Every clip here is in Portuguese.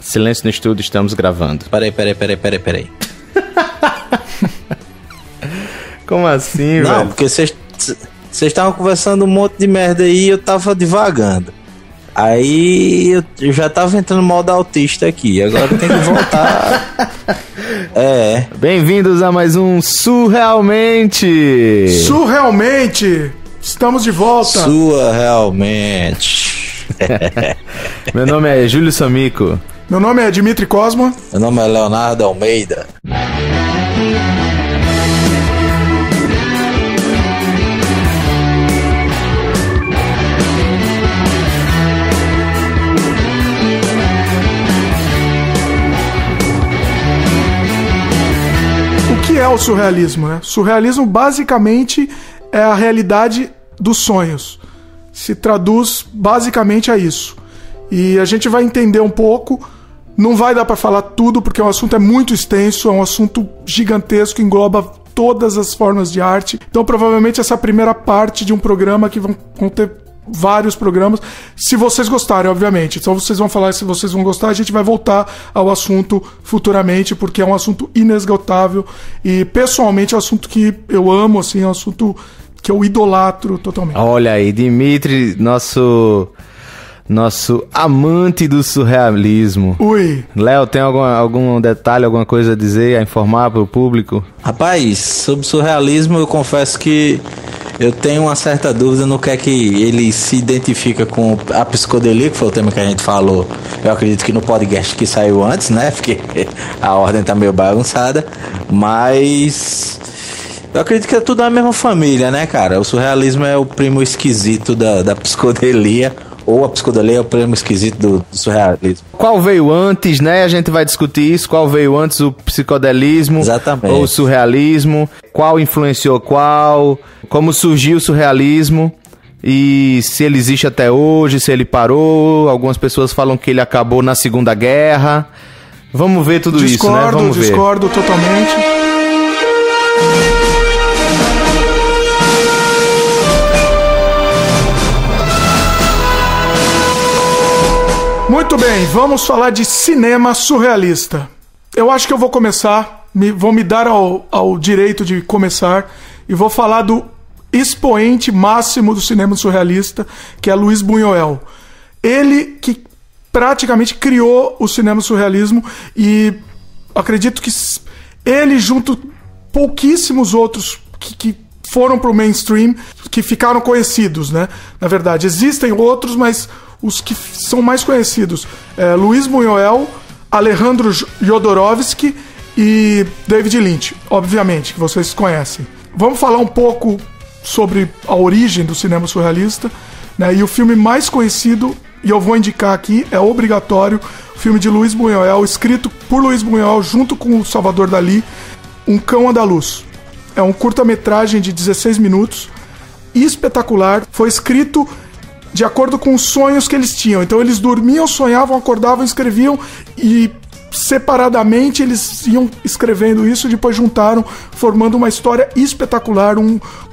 Silêncio no estúdio, estamos gravando. Peraí. Como assim, velho? Não, porque vocês estavam conversando um monte de merda aí e eu tava divagando. Aí eu já tava entrando no modo autista aqui, agora eu tenho que voltar. Bem-vindos a mais um Surrealmente! Surrealmente! Estamos de volta! Surrealmente! Meu nome é Júlio Samico. Meu nome é Dimitri Cosma. Meu nome é Leonardo Almeida. O que é o surrealismo, né? Surrealismo basicamente é a realidade dos sonhos. Se traduz basicamente a isso. E a gente vai entender um pouco. Não vai dar para falar tudo porque o assunto é muito extenso, é um assunto gigantesco, engloba todas as formas de arte. Então provavelmente essa é a primeira parte de um programa que vão ter vários programas, se vocês gostarem, obviamente. Então vocês vão falar se vocês vão gostar, a gente vai voltar ao assunto futuramente, porque é um assunto inesgotável e pessoalmente é um assunto que eu amo, assim, é um assunto que eu idolatro totalmente. Olha aí, Dimitri, nosso amante do surrealismo. Ui. Léo, tem algum detalhe, alguma coisa a dizer, a informar pro público? Rapaz, sobre surrealismo eu confesso que eu tenho uma certa dúvida no que é que ele se identifica com a psicodelia, que foi o tema que a gente falou, eu acredito que no podcast que saiu antes, né? Porque a ordem tá meio bagunçada, mas eu acredito que é tudo a mesma família, né, cara? O surrealismo é o primo esquisito da psicodelia, ou a psicodelia é o primo esquisito do surrealismo. Qual veio antes, né? A gente vai discutir isso. Qual veio antes, o psicodelismo? Exatamente. Ou o surrealismo? Qual influenciou qual? Como surgiu o surrealismo? E se ele existe até hoje, se ele parou? Algumas pessoas falam que ele acabou na Segunda Guerra. Vamos ver tudo isso, né? Vamos ver. Discordo totalmente. Muito bem, vamos falar de cinema surrealista. Eu acho que eu vou começar, vou me dar ao direito de começar e vou falar do expoente máximo do cinema surrealista, que é Luiz Buñuel. Ele que praticamente criou o cinema surrealismo e acredito que ele, junto pouquíssimos outros que foram pro mainstream, que ficaram conhecidos, né? Na verdade, existem outros, mas os que são mais conhecidos é Luiz Buñuel, Alejandro Jodorowsky e David Lynch, obviamente, que vocês conhecem. Vamos falar um pouco sobre a origem do cinema surrealista, né? E o filme mais conhecido, e eu vou indicar aqui, é obrigatório, o filme de Luiz Buñuel, escrito por Luiz Buñuel junto com o Salvador Dalí, Um Cão Andaluz. É um curta-metragem de 16 minutos, espetacular, foi escrito de acordo com os sonhos que eles tinham. Então eles dormiam, sonhavam, acordavam, escreviam e separadamente eles iam escrevendo isso e depois juntaram, formando uma história espetacular,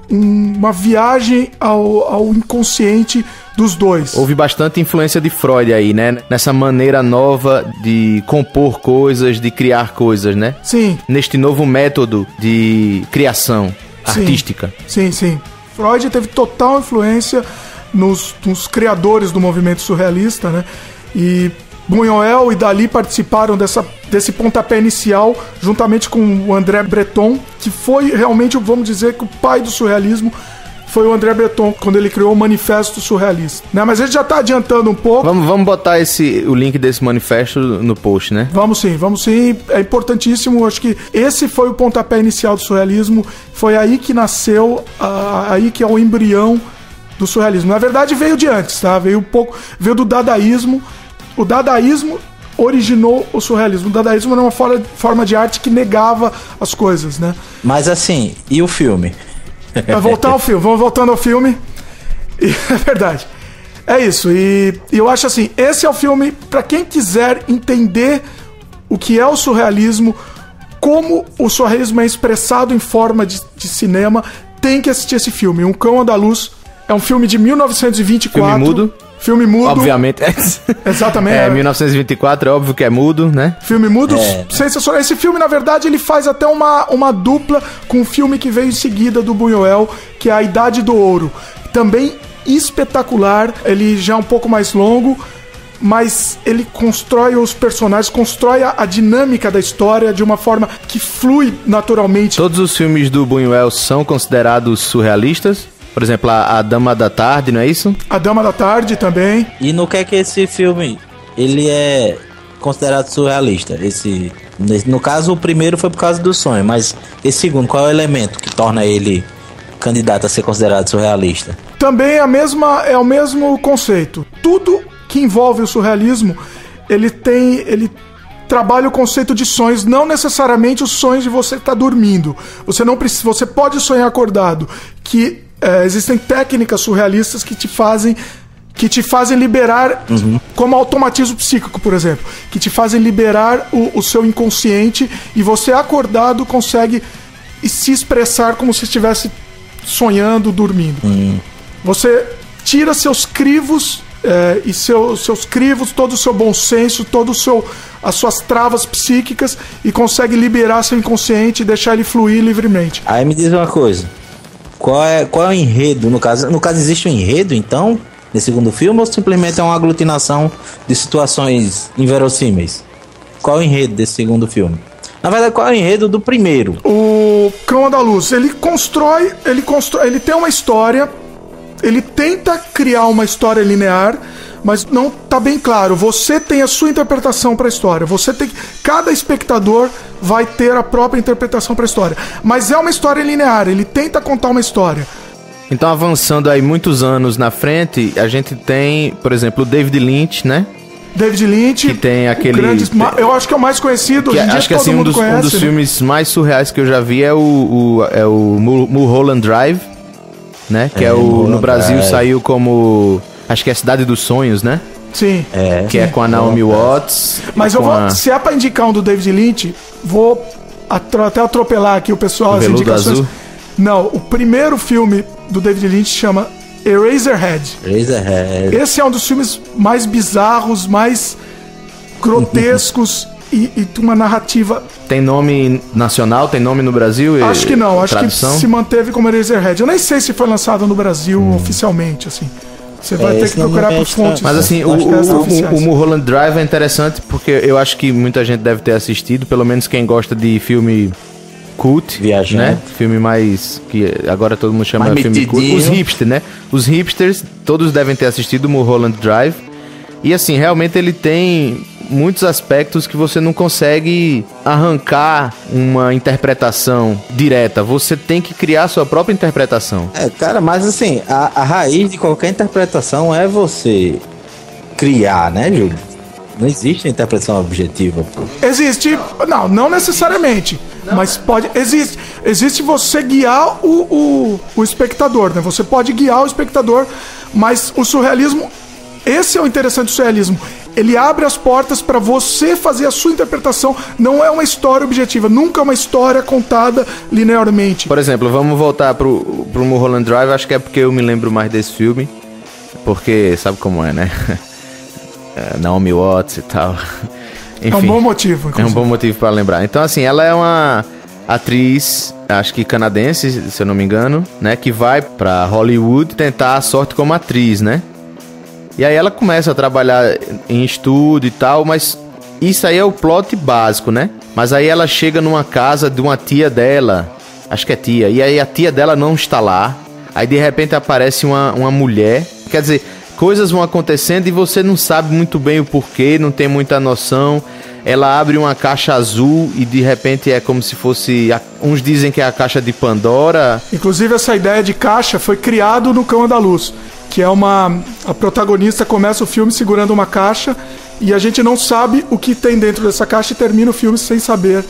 uma viagem ao inconsciente dos dois. Houve bastante influência de Freud aí, né? Nessa maneira nova de compor coisas, de criar coisas, né? Sim. Neste novo método de criação artística. Sim. Freud teve total influência nos criadores do movimento surrealista, né? E Buñuel e Dalí participaram desse pontapé inicial, juntamente com o André Breton, que foi realmente, vamos dizer, que o pai do surrealismo foi o André Breton, quando ele criou o Manifesto Surrealista, né? Mas ele já tá adiantando um pouco. Vamos botar o link desse manifesto no post, né? Vamos sim, é importantíssimo. Acho que esse foi o pontapé inicial do surrealismo, foi aí que nasceu, aí que é o embrião do surrealismo. Na verdade veio de antes, tá? Veio do dadaísmo. O dadaísmo originou o surrealismo. O dadaísmo era uma forma de arte que negava as coisas, né? Mas assim, e o filme? Vamos voltando ao filme. É verdade. É isso. E eu acho assim, esse é o filme para quem quiser entender o que é o surrealismo, como o surrealismo é expressado em forma de cinema, tem que assistir esse filme. Um Cão Andaluz. É um filme de 1924. Filme mudo? Filme mudo. Obviamente. Exatamente. 1924, é óbvio que é mudo, né? Filme mudo, sensacional. Esse filme, na verdade, ele faz até uma dupla com o filme que veio em seguida do Buñuel, que é A Idade do Ouro. Também espetacular, ele já é um pouco mais longo, mas ele constrói os personagens, constrói a dinâmica da história de uma forma que flui naturalmente. Todos os filmes do Buñuel são considerados surrealistas? Por exemplo, a Dama da Tarde, não é isso? A Dama da Tarde também. E no que é que esse filme, ele é considerado surrealista? No caso, o primeiro foi por causa do sonho, mas esse segundo, qual é o elemento que torna ele candidato a ser considerado surrealista? Também é o mesmo conceito. Tudo que envolve o surrealismo, ele trabalha o conceito de sonhos, não necessariamente os sonhos de você estar dormindo. Você pode sonhar acordado, que existem técnicas surrealistas que te fazem liberar, como automatismo psíquico, por exemplo, que te fazem liberar o seu inconsciente, e você acordado consegue se expressar como se estivesse sonhando, dormindo. Você tira seus crivos e seus crivos, todo o seu bom senso, as suas travas psíquicas, e consegue liberar seu inconsciente e deixar ele fluir livremente. Aí me diz uma coisa, qual é o enredo? No caso existe um enredo, então, nesse segundo filme, ou simplesmente é uma aglutinação de situações inverossímeis? Qual é o enredo desse segundo filme? Na verdade, qual é o enredo do primeiro? O Cão Andaluz, ele tem uma história, ele tenta criar uma história linear, mas não tá bem claro. Você tem a sua interpretação para a história. Cada espectador vai ter a própria interpretação para a história. Mas é uma história linear, ele tenta contar uma história. Então, avançando aí muitos anos na frente, a gente tem, por exemplo, o David Lynch, né? David Lynch, que tem aquele... eu acho que é o mais conhecido. Hoje em dia, acho que assim, um dos filmes mais surreais que eu já vi é o Mulholland Drive, né? Que no Brasil saiu como... Acho que é a Cidade dos Sonhos, né? Sim. Que é com a Naomi Watts. Mas se é pra indicar um do David Lynch, vou até atropelar aqui o pessoal, as indicações. Azul. Não, o primeiro filme do David Lynch chama Eraserhead. Esse é um dos filmes mais bizarros, mais grotescos e uma narrativa... Tem nome nacional? Tem nome no Brasil? Acho que não, acho que se manteve como Eraserhead. Eu nem sei se foi lançado no Brasil oficialmente, assim. Você vai ter que procurar por fontes. Mas assim, o Mulholland Drive é interessante porque eu acho que muita gente deve ter assistido, pelo menos quem gosta de filme cult, né? Filme mais... que agora todo mundo chama de filme cult. Os hipsters, né? Os hipsters, todos devem ter assistido o Mulholland Drive. E assim, realmente ele tem muitos aspectos que você não consegue arrancar uma interpretação direta. Você tem que criar sua própria interpretação. Cara, mas assim, a raiz de qualquer interpretação é você criar, né, Júlio? Não existe interpretação objetiva, pô. Existe, não necessariamente, mas pode, existe você guiar o espectador, né? Você pode guiar o espectador, mas o surrealismo, esse é o interessante do surrealismo. Ele abre as portas para você fazer a sua interpretação. Não é uma história objetiva, nunca é uma história contada linearmente. Por exemplo, vamos voltar pro Mulholland Drive. Acho que é porque eu me lembro mais desse filme, porque sabe como é, né? Naomi Watts e tal. Enfim, é um bom motivo, inclusive. É um bom motivo para lembrar. Então, assim, ela é uma atriz, acho que canadense, se eu não me engano, né? Que vai pra Hollywood tentar a sorte como atriz, né? E aí ela começa a trabalhar em estúdio e tal, mas isso aí é o plot básico, né? Mas aí ela chega numa casa de uma tia dela, acho que é tia, e aí a tia dela não está lá. Aí de repente aparece uma mulher, quer dizer, coisas vão acontecendo e você não sabe muito bem o porquê, não tem muita noção. Ela abre uma caixa azul e de repente é como se fosse... Uns dizem que é a caixa de Pandora. Inclusive essa ideia de caixa foi criado no Cão Andaluz, que é a protagonista começa o filme segurando uma caixa e a gente não sabe o que tem dentro dessa caixa e termina o filme sem saber.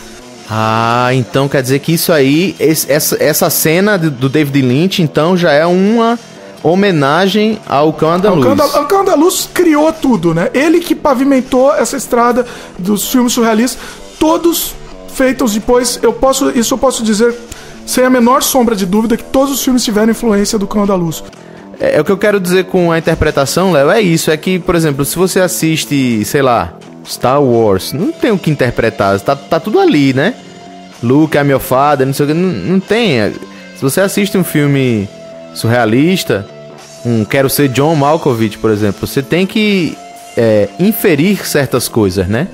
Ah, então quer dizer que isso aí, essa cena do David Lynch, então já é uma homenagem ao Cão Andaluz. O Cão Andaluz criou tudo, né? Ele que pavimentou essa estrada dos filmes surrealistas, todos feitos depois. Eu posso dizer sem a menor sombra de dúvida que todos os filmes tiveram influência do Cão Andaluz. o que eu quero dizer com a interpretação, Léo, é isso. É que, por exemplo, se você assiste, sei lá, Star Wars, não tem o que interpretar. Tá tudo ali, né? Luke, I'm your father, não sei o que. Não tem. Se você assiste um filme surrealista, Quero Ser John Malkovich, por exemplo, você tem que inferir certas coisas, né?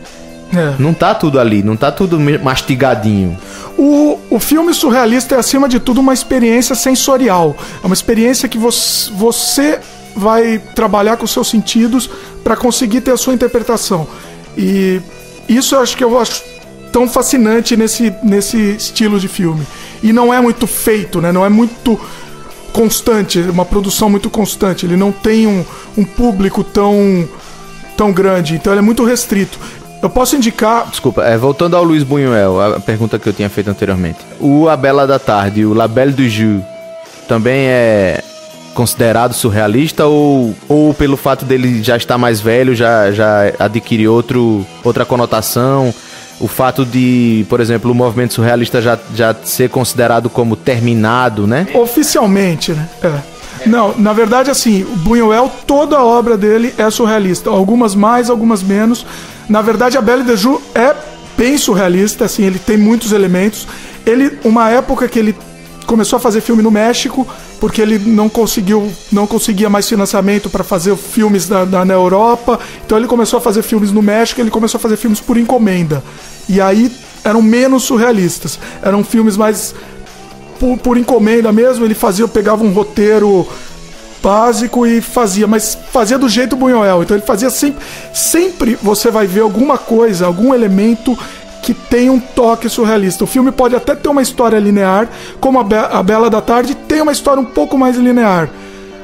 Não tá tudo ali, não tá tudo mastigadinho. O filme surrealista é, acima de tudo, uma experiência sensorial. É uma experiência que você vai trabalhar com os seus sentidos para conseguir ter a sua interpretação. E isso eu acho tão fascinante nesse estilo de filme. E não é muito feito, né? Não é muito constante, uma produção muito constante. Ele não tem um público tão grande, então ele é muito restrito. Eu posso indicar... Desculpa, voltando ao Luiz Buñuel, a pergunta que eu tinha feito anteriormente. O A Bela da Tarde, o La Belle du Jour, também é considerado surrealista ou pelo fato dele já estar mais velho, já adquire outra conotação? O fato de, por exemplo, o movimento surrealista já ser considerado como terminado, né? Oficialmente, né? Não, na verdade, assim, o Buñuel, toda a obra dele é surrealista. Algumas mais, algumas menos. Na verdade, a Belle de Jour é bem surrealista, assim, ele tem muitos elementos. Uma época que ele começou a fazer filme no México, porque ele não conseguia mais financiamento para fazer filmes na Europa. Então ele começou a fazer filmes no México, ele começou a fazer filmes por encomenda. E aí eram menos surrealistas. Eram filmes mais por encomenda mesmo. Ele pegava um roteiro básico e mas fazia do jeito Buñuel. Então ele fazia sempre você vai ver alguma coisa, algum elemento que tem um toque surrealista. O filme pode até ter uma história linear, como a Bela da Tarde tem uma história um pouco mais linear.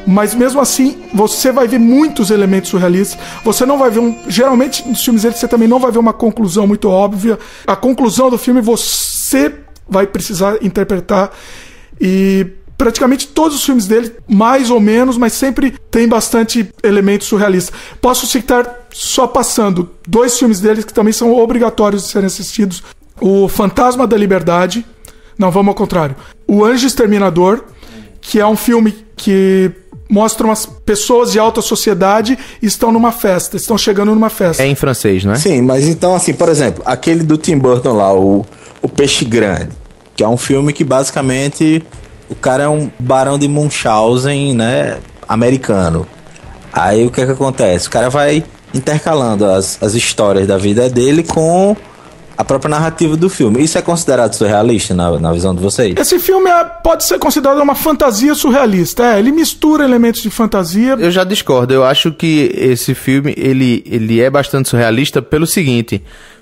Mas mesmo assim, você vai ver muitos elementos surrealistas. Você não vai ver geralmente nos filmes dele você também não vai ver uma conclusão muito óbvia. A conclusão do filme você vai precisar interpretar. E praticamente todos os filmes dele, mais ou menos, mas sempre tem bastante elementos surrealistas. Posso citar, só passando, 2 filmes dele que também são obrigatórios de serem assistidos. O Fantasma da Liberdade. Não, vamos ao contrário. O Anjo Exterminador, que é um filme que mostra umas pessoas de alta sociedade e estão chegando numa festa. É em francês, não é? Sim, mas então, assim, por exemplo, aquele do Tim Burton lá, o Peixe Grande, que é um filme que basicamente o cara é um barão de Munchausen, né, americano. Aí o que acontece? O cara vai intercalando as histórias da vida dele com a própria narrativa do filme. Isso é considerado surrealista na visão de vocês? Esse filme pode ser considerado uma fantasia surrealista. Ele mistura elementos de fantasia. Eu já discordo. Eu acho que esse filme ele é bastante surrealista pelo seguinte,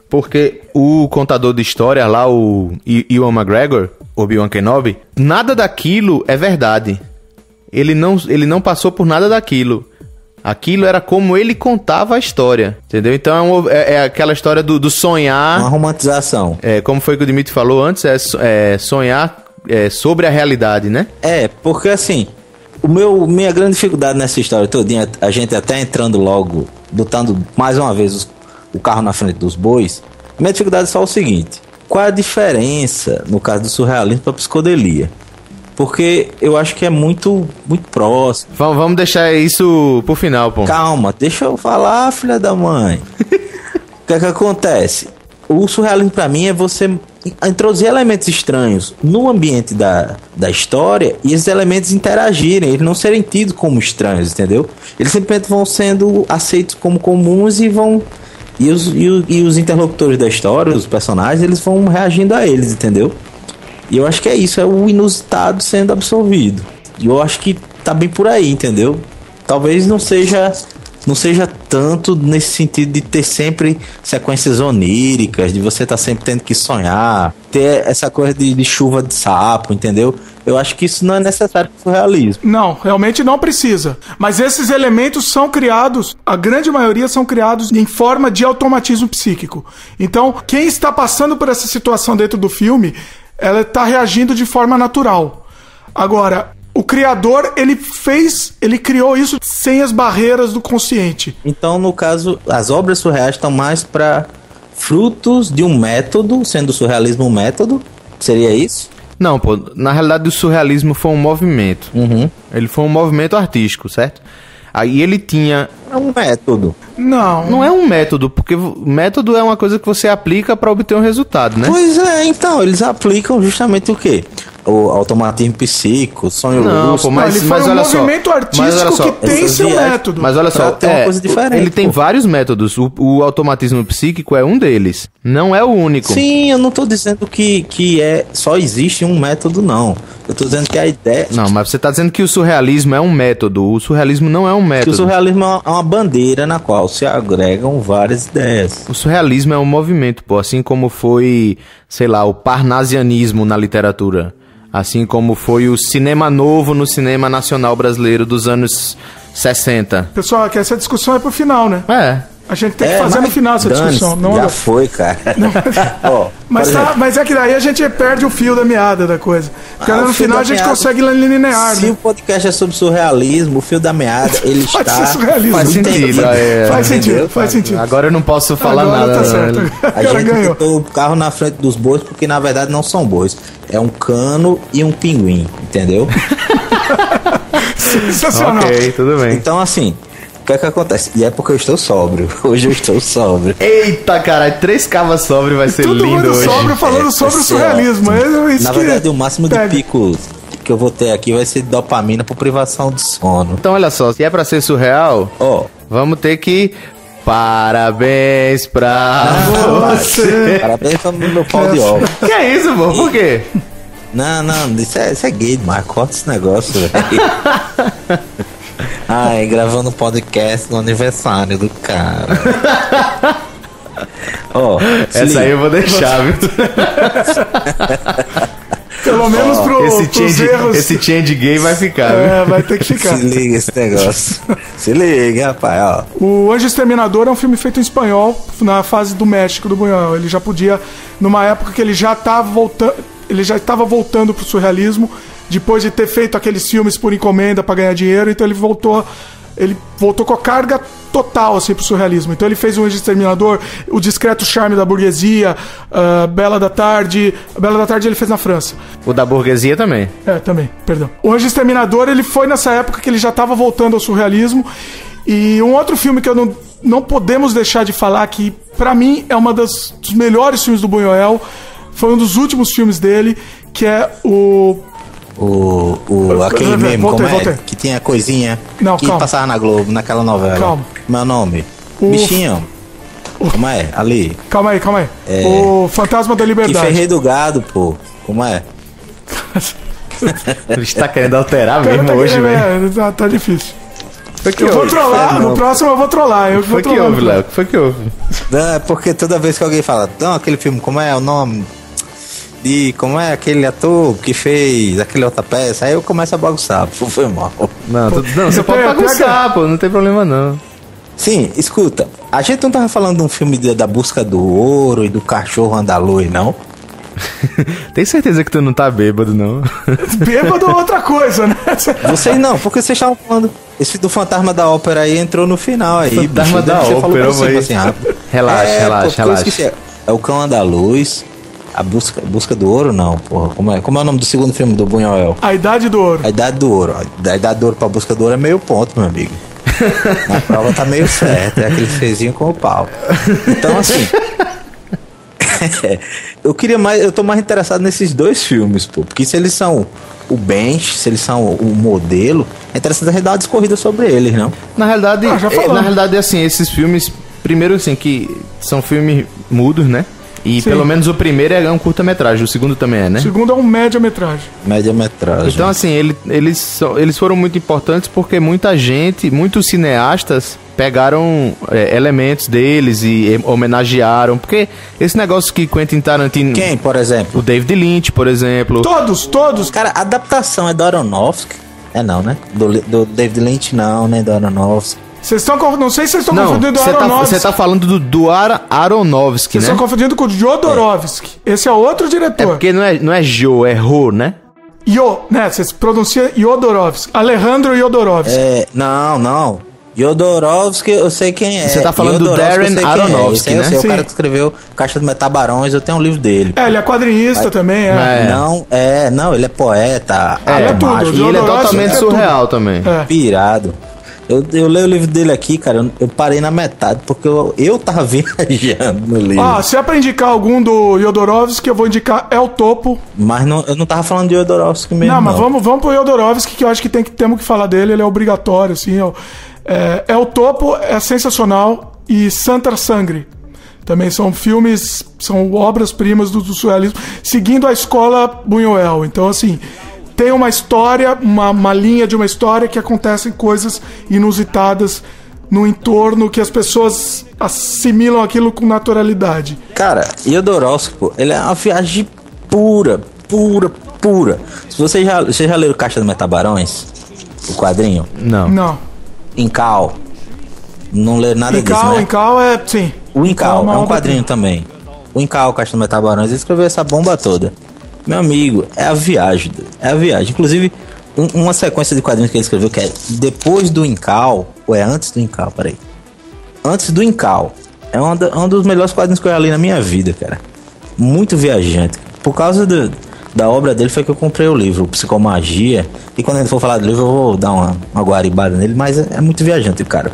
porque o contador de história lá, o Ewan McGregor, Obi-Wan Kenobi, nada daquilo é verdade. Ele não passou por nada daquilo. Aquilo era como ele contava a história, entendeu? Então é aquela história do sonhar... Uma romantização. Como foi que o Dimitri falou antes, sonhar sobre a realidade, né? Porque assim, minha grande dificuldade nessa história todinha, a gente até entrando logo, botando mais uma vez o carro na frente dos bois, minha dificuldade é só o seguinte: qual é a diferença, no caso do surrealismo, para psicodelia? Porque eu acho que é muito, muito próximo. Vamos deixar isso pro final, pô. Calma, deixa eu falar, filha da mãe. O que é que acontece? O surrealismo pra mim é você introduzir elementos estranhos no ambiente da história e esses elementos interagirem, eles não serem tidos como estranhos, entendeu? Eles simplesmente vão sendo aceitos como comuns e vão... E os interlocutores da história, os personagens, eles vão reagindo a eles, entendeu? E eu acho que é isso, é o inusitado sendo absorvido. E eu acho que tá bem por aí, entendeu? Talvez não seja tanto nesse sentido de ter sempre sequências oníricas, de você estar sempre tendo que sonhar, ter essa coisa de chuva de sapo, entendeu? Eu acho que isso não é necessário para o realismo. Não, realmente não precisa. Mas esses elementos são criados, a grande maioria são criados em forma de automatismo psíquico. Então, quem está passando por essa situação dentro do filme, ela está reagindo de forma natural. Agora, o criador, ele criou isso sem as barreiras do consciente. Então, no caso, as obras surreais estão mais para frutos de um método, sendo o surrealismo um método? Seria isso? Não, pô, na realidade o surrealismo foi um movimento. Ele foi um movimento artístico, certo? Aí ele tinha... É um método. Não é um método, porque método é uma coisa que você aplica pra obter um resultado, né? Pois é, então, eles aplicam justamente o quê? O automatismo psíquico, sonho Não, lúcido. pô, mas Ele foi um olha só. movimento artístico Mas olha só, que tem essas seu viagens- método. Mas olha só, Pra ter uma coisa diferente, ele tem pô. vários métodos. O automatismo psíquico é um deles. Não é o único. Sim, eu não tô dizendo que só existe um método, não. Eu tô dizendo que a ideia... Não, mas você tá dizendo que o surrealismo é um método. O surrealismo não é um Que o método. surrealismo é uma bandeira na qual se agregam várias ideias. O surrealismo é um movimento, pô. Assim como foi, sei lá, o parnasianismo na literatura. Assim como foi o cinema novo no cinema nacional brasileiro dos anos 60. Pessoal, que essa discussão é pro final, né? É. A gente tem que fazer no mas final essa dane-se, discussão. Não, já foi, cara. Ó, mas, por exemplo, mas é que daí a gente perde o fio da meada da coisa. Porque o no fio final da a gente meada- consegue linear, se né? o podcast é sobre surrealismo, o fio da meada, ele Pode está... ser surrealismo. Faz sentido. Faz sentido, Entendeu? faz sentido. Agora eu não posso falar Agora nada. tá certo. A Agora gente ganhou. botou o carro na frente dos bois porque na verdade não são bois. É um cano e um pinguim, entendeu? Sensacional. Ok, tudo bem. Então assim, o que é que acontece? E é porque eu estou sóbrio. Hoje eu estou sóbrio. Eita, caralho, 3 cavas sóbrio vai ser Todo lindo mundo hoje. sóbrio falando sobre o Esse é surrealismo. ótimo. É isso Na que verdade, o máximo de pega. picos que eu vou ter aqui vai ser dopamina por privação de sono. Então, olha só, se é pra ser surreal, Ó, vamos ter que... Parabéns pra você. parabéns pro meu pau de óculos. Que é isso, pô? Por quê? Não, isso é gay demais. Corta esse negócio, velho. Ai, gravando um podcast no aniversário do cara. Ó, se Essa liga. aí eu vou deixar, viu? Pelo menos Esse change gay vai ficar, viu? É, vai ter que ficar. Se liga esse negócio. Se liga, rapaz, ó. O Anjo Exterminador é um filme feito em espanhol na fase do México, do Buñuel. Ele já podia, numa época que ele já estava voltando pro surrealismo, depois de ter feito aqueles filmes por encomenda para ganhar dinheiro, então ele voltou com a carga total assim pro surrealismo. Então ele fez o Anjo Exterminador, O Discreto Charme da Burguesia, Bela da Tarde. Bela da Tarde ele fez na França. O da burguesia também. Também, perdão. O Anjo Exterminador, ele foi nessa época que ele já estava voltando ao surrealismo. E um outro filme que eu não podemos deixar de falar, que pra mim é uma dos melhores filmes do Buñuel, foi um dos últimos filmes dele, que é aquele meme, Voltei. como é? Que tinha coisinha Não, que calma. passava na Globo, naquela novela. Calma. Meu nome. O- Bichinho. Como é? Ali. Calma aí. O Fantasma da Que Liberdade. ferrei do gado, pô. Como é? Ele está querendo alterar Cara, mesmo tá- hoje, velho. tá difícil. Foi que Eu vou houve? trollar, no próximo eu vou trollar. Eu vou Foi que trollar. houve, Léo? Foi que houve? Não, é porque toda vez que alguém fala, não, aquele filme, como é o nome? Como é aquele ator que fez aquela outra peça? Aí eu começo a bagunçar, foi mal. Não, você pode pega- bagunçar, pô, não tem problema não. Sim, escuta, a gente não tava falando de um filme da busca do ouro e do cachorro andaluz, não? Tem certeza que tu não tá bêbado, não? Bêbado é outra coisa, né? Vocês não, porque vocês estavam falando. Esse do Fantasma da Ópera aí entrou no final aí. Fantasma bicho, da você falou Ópera, por cima, mas- assim, rápido. Relaxa, relaxa, porque eu relaxa. esqueci, é o Cão Andaluz, a busca do ouro, não, porra. Como é o nome do segundo filme do Buñuel? A Idade do Ouro. A Idade do Ouro. A Idade do Ouro pra Busca do Ouro é meio ponto, meu amigo. A prova tá meio certa, é aquele fezinho com o pau. Então, assim. Eu tô mais interessado nesses dois filmes, pô. Porque se eles são o bench, se eles são o modelo, é interessante a gente dar uma discorrida sobre eles, não? Na realidade, já falamos. na realidade, assim, esses filmes, primeiro assim, que são filmes mudos, né? E Sim. pelo menos o primeiro é um curta-metragem, o segundo também é, né? O segundo é um média-metragem. Média-metragem. Então, assim, eles foram muito importantes porque muita gente, muitos cineastas pegaram elementos deles e homenagearam. Porque esse negócio que Quentin Tarantino... Quem, por exemplo? O David Lynch, por exemplo. Todos. Cara, a adaptação é do Aronofsky? É não, né? Do David Lynch não, nem do Aronofsky. Vocês estão não sei se vocês estão Não, confundindo o você Aronofsky. tá falando do Aronofsky, Vocês né? estão confundindo com o Jodorowsky. Esse é outro É diretor. porque não é Joe, é Ro, né? Né? Vocês pronunciam Jodorowsky. Alejandro Jodorowsky. Não. Jodorowsky, eu sei quem é. Você tá falando do Jodorowsky, Darren Aronofsky, né? É o cara que escreveu Caixa do Metabarões, eu tenho um livro dele. Ele é quadrinista também, Não, ele é poeta. Ele é tudo. mágico, E ele é Jodorowsky totalmente é surreal também. pirado. Eu leio o livro dele aqui, cara, eu parei na metade, porque eu tava viajando no livro. Se é pra indicar algum do Jodorowsky, eu vou indicar El Topo. Mas eu não tava falando de Jodorowsky mesmo. Não, mas vamos pro Jodorowsky, que eu acho que temos que falar dele, ele é obrigatório, assim. El Topo é sensacional, e Santa Sangre. Também são filmes, são obras-primas do surrealismo, seguindo a escola Buñuel. Então, assim, tem uma história, uma linha de uma história que acontecem coisas inusitadas no entorno, que as pessoas assimilam aquilo com naturalidade. Cara, Jodorowsky, pô, ele é uma viagem pura. Se você já leu Caixa do Metabarões? O quadrinho? Não. Incal. Não lê nada disso, né? Incal é, sim. O Incal é um obra quadrinho também. O Incal, Caixa do Metabarões, ele escreveu essa bomba toda. Meu amigo, é a viagem. Inclusive, uma sequência de quadrinhos que ele escreveu, que é depois do Incal, ou é antes do Incal, peraí. Antes do Incal. É um dos melhores quadrinhos que eu já li na minha vida, cara. Muito viajante. Por causa da obra dele foi que eu comprei o livro, Psicomagia. E quando a gente for falar do livro, eu vou dar uma guaribada nele, mas é muito viajante, cara.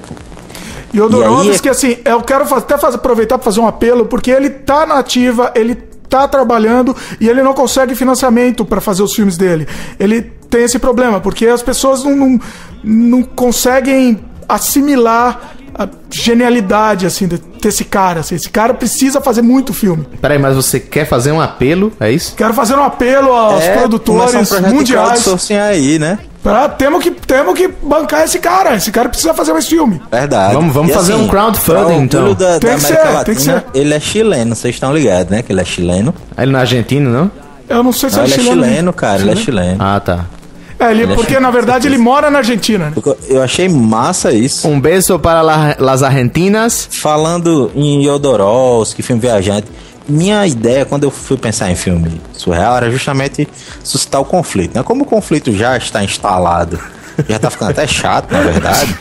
E o Jodorowsky, assim, eu quero aproveitar para fazer um apelo, porque ele tá na ativa, ele tá trabalhando e ele não consegue financiamento para fazer os filmes dele. Ele tem esse problema, porque as pessoas não conseguem assimilar a genialidade, assim, desse cara. Assim, esse cara precisa fazer muito filme. Peraí, mas você quer fazer um apelo, é isso? Quero fazer um apelo aos produtores mundiais. Aí, né? Temos que bancar esse cara. Esse cara precisa fazer mais filme. Verdade. Vamos fazer um crowdfunding, então. Tem que ser, tem que ser. Ele é chileno, vocês estão ligados, né? Que ele é chileno. Ele não é argentino, não? Eu não sei se ele é chileno, cara. Ele é chileno. Ah, tá. Porque na verdade ele mora na Argentina, né? Eu achei massa isso. Um beijo para las Argentinas. Falando em Jodorowsky, filme viajante, minha ideia quando eu fui pensar em filme surreal era justamente suscitar o conflito, né? Como o conflito já está instalado, já tá ficando até chato, na verdade.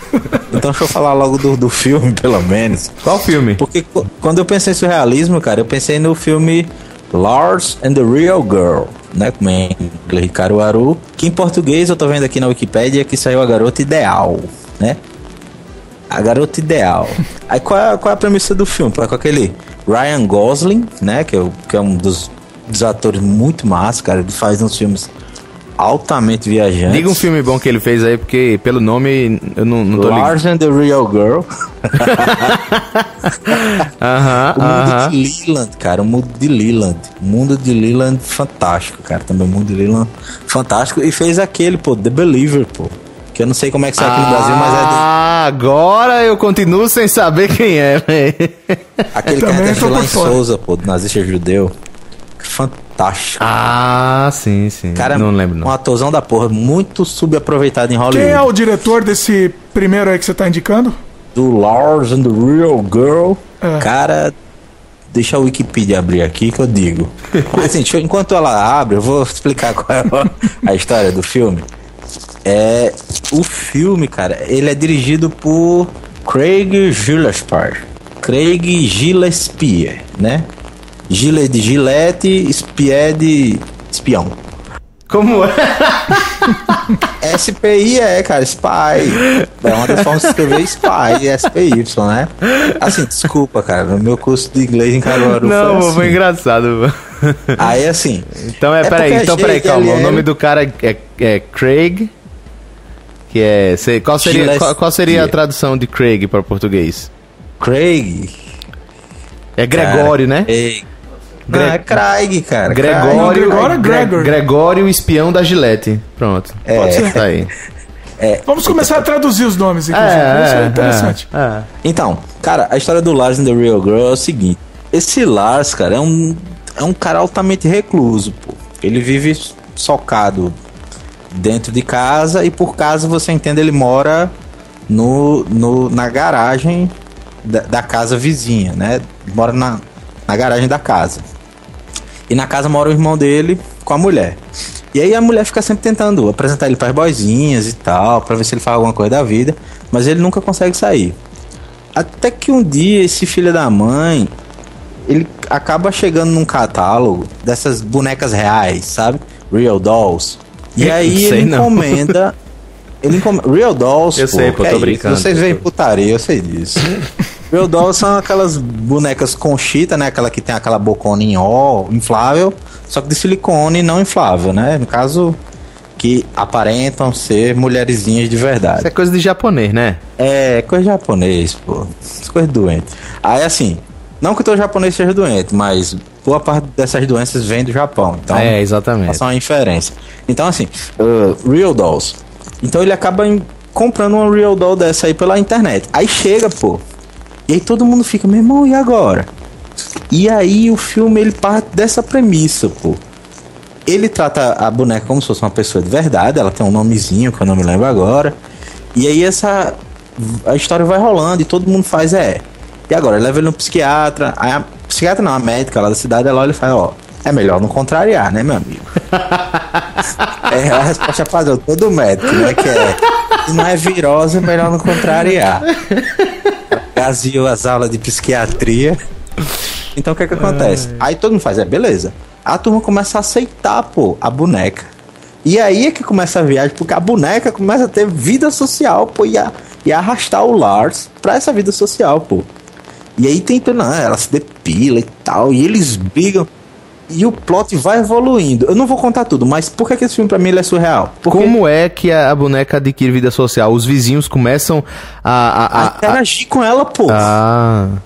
Então deixa eu falar logo do filme, pelo menos. Qual filme? Porque quando eu pensei em surrealismo, cara, eu pensei no filme Lars and the Real Girl, né? Com Ricardo Aru, que em português eu tô vendo aqui na Wikipédia que saiu A Garota Ideal, né? A Garota Ideal. Aí qual é a premissa do filme? Com aquele Ryan Gosling, né? Que é um dos atores muito massa, cara. Ele faz uns filmes altamente viajantes. Diga um filme bom que ele fez aí, porque pelo nome eu não tô ligado. Lars and the Real Girl. O Mundo de Leland, cara. O Mundo de Leland. O Mundo de Leland fantástico, cara. Também o Mundo de Leland fantástico. E fez aquele, pô, The Believer, pô. Que eu não sei como é que sai aqui no Brasil, mas agora eu continuo sem saber quem é, velho. Aquele que é lá em Souza, pô, do nazista judeu. Fantástico. Sim. Cara, não lembro, não. Um atorzão da porra, muito subaproveitado em Hollywood. Quem é o diretor desse primeiro aí que você tá indicando? Do Lars and the Real Girl. Cara, deixa a Wikipedia abrir aqui que eu digo. Mas assim, enquanto ela abre, eu vou explicar qual é a história do filme. O filme, cara, ele é dirigido por Craig Gillespie. Craig Gillespie, né? Gile de gilete, espie de espião. Como é? SPI cara, spy. É uma das formas de escrever spy, SPY, né? Assim, desculpa, cara, no meu curso de inglês em Caruaru não, foi assim. Foi engraçado. Aí, assim... Então, peraí, calma. O nome do cara é Craig, que é... Qual seria a tradução de Craig para português? Craig... É Gregório, cara, né? É Craig, cara. Gregório, espião da Gillette. Pronto. Pode ser. Tá aí. Vamos começar a traduzir os nomes, inclusive. Isso é interessante. Então, cara, a história do Lars and the Real Girl é o seguinte. Esse Lars, cara, é um cara altamente recluso, pô. Ele vive dentro de casa e por casa, você entende, ele mora na garagem da casa vizinha, né? Mora na garagem da casa. E na casa mora o irmão dele com a mulher. E aí a mulher fica sempre tentando apresentar ele pras boizinhas e tal, pra ver se ele faz alguma coisa da vida, mas ele nunca consegue sair. Até que um dia esse filho da mãe, ele acaba chegando num catálogo dessas bonecas reais, sabe? Real Dolls. E aí ele encomenda... Real Dolls, eu sei, pô, tô brincando. Vocês veem putaria, eu sei disso. Real Dolls são aquelas bonecas com chita, né? Aquela que tem aquela bocona em ó, inflável, só que de silicone não inflável, né? No caso, que aparentam ser mulherzinhas de verdade. Isso é coisa de japonês, né? É, coisa de japonês, pô. Coisa doente. Aí assim, não que o teu japonês seja doente, mas boa parte dessas doenças vem do Japão. Então, exatamente. Faça uma inferência. Então assim, Real Dolls. Então ele acaba comprando uma Real Doll dessa aí pela internet. Aí chega, pô. E aí todo mundo fica, meu irmão, e agora? E aí o filme, ele parte dessa premissa, pô. Ele trata a boneca como se fosse uma pessoa de verdade. Ela tem um nomezinho que eu não me lembro agora. E aí a história vai rolando e todo mundo faz, e agora? Leva ele no psiquiatra. Aí a psiquiatra não, a médica lá da cidade, ela olha e fala, é melhor não contrariar, né, meu amigo? É a resposta padrão, todo médico, né? Que se não é virose, é melhor não contrariar. Gaseou as aulas de psiquiatria. Então o que acontece? Aí todo mundo faz, beleza. A turma começa a aceitar, pô, a boneca. E aí é que começa a viagem, porque a boneca começa a ter vida social, pô, e arrastar o Lars pra essa vida social, pô. E aí tem tudo, ela se depila e tal, e eles brigam. E o plot vai evoluindo. Eu não vou contar tudo, mas por que esse filme pra mim ele é surreal? Porque... Como é que a boneca adquire vida social? Os vizinhos começam a interagir com ela, pô.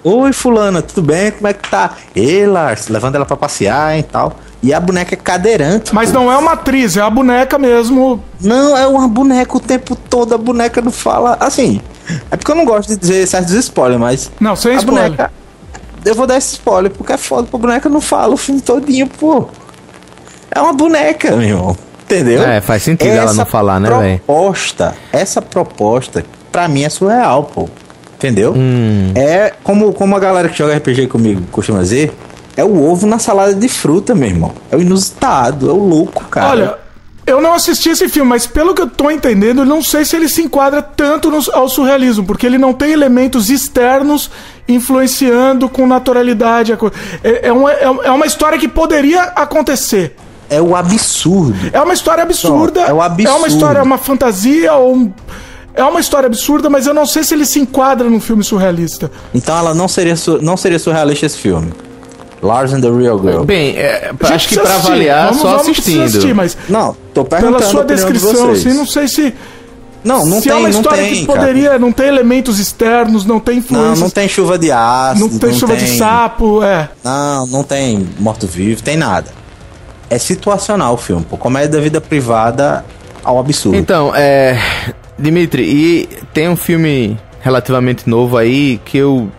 Oi, fulana, tudo bem? Como é que tá? Ei, Lars, levando ela pra passear e tal. E a boneca é cadeirante. Mas não é uma atriz, é a boneca mesmo. Não, é uma boneca o tempo todo. A boneca não fala... Assim, é porque eu não gosto de dizer certos spoilers, mas... Não, sem spoiler. Boneca... Eu vou dar esse spoiler, porque é foda, a boneca não fala o filme todinho, pô. É uma boneca, meu irmão. Entendeu? Faz sentido ela não falar, né, velho? Essa proposta, pra mim, é surreal, pô. Entendeu? É como a galera que joga RPG comigo costuma dizer, é o ovo na salada de fruta, meu irmão. É o inusitado, é o louco, cara. Olha, eu não assisti esse filme, mas pelo que eu tô entendendo, eu não sei se ele se enquadra tanto ao surrealismo, porque ele não tem elementos externos influenciando com naturalidade a coisa. É uma história que poderia acontecer. É o absurdo. É uma história absurda. É o absurdo. É uma história, uma fantasia É uma história absurda, mas eu não sei se ele se enquadra num filme surrealista. Então ela não seria surrealista esse filme. Lars and the Real Girl. Bem, acho que pra avaliar só assistindo. Assistir, mas não, tô perguntando pela sua descrição, assim, não sei se... Não tem, é uma história que poderia, cara. Não tem elementos externos, não tem influências. Não tem chuva de ácido. Não tem chuva de sapo, Não tem morto-vivo, tem nada. É situacional o filme, pô. Comédia da vida privada ao absurdo. Então, Dimitri, e tem um filme relativamente novo aí que eu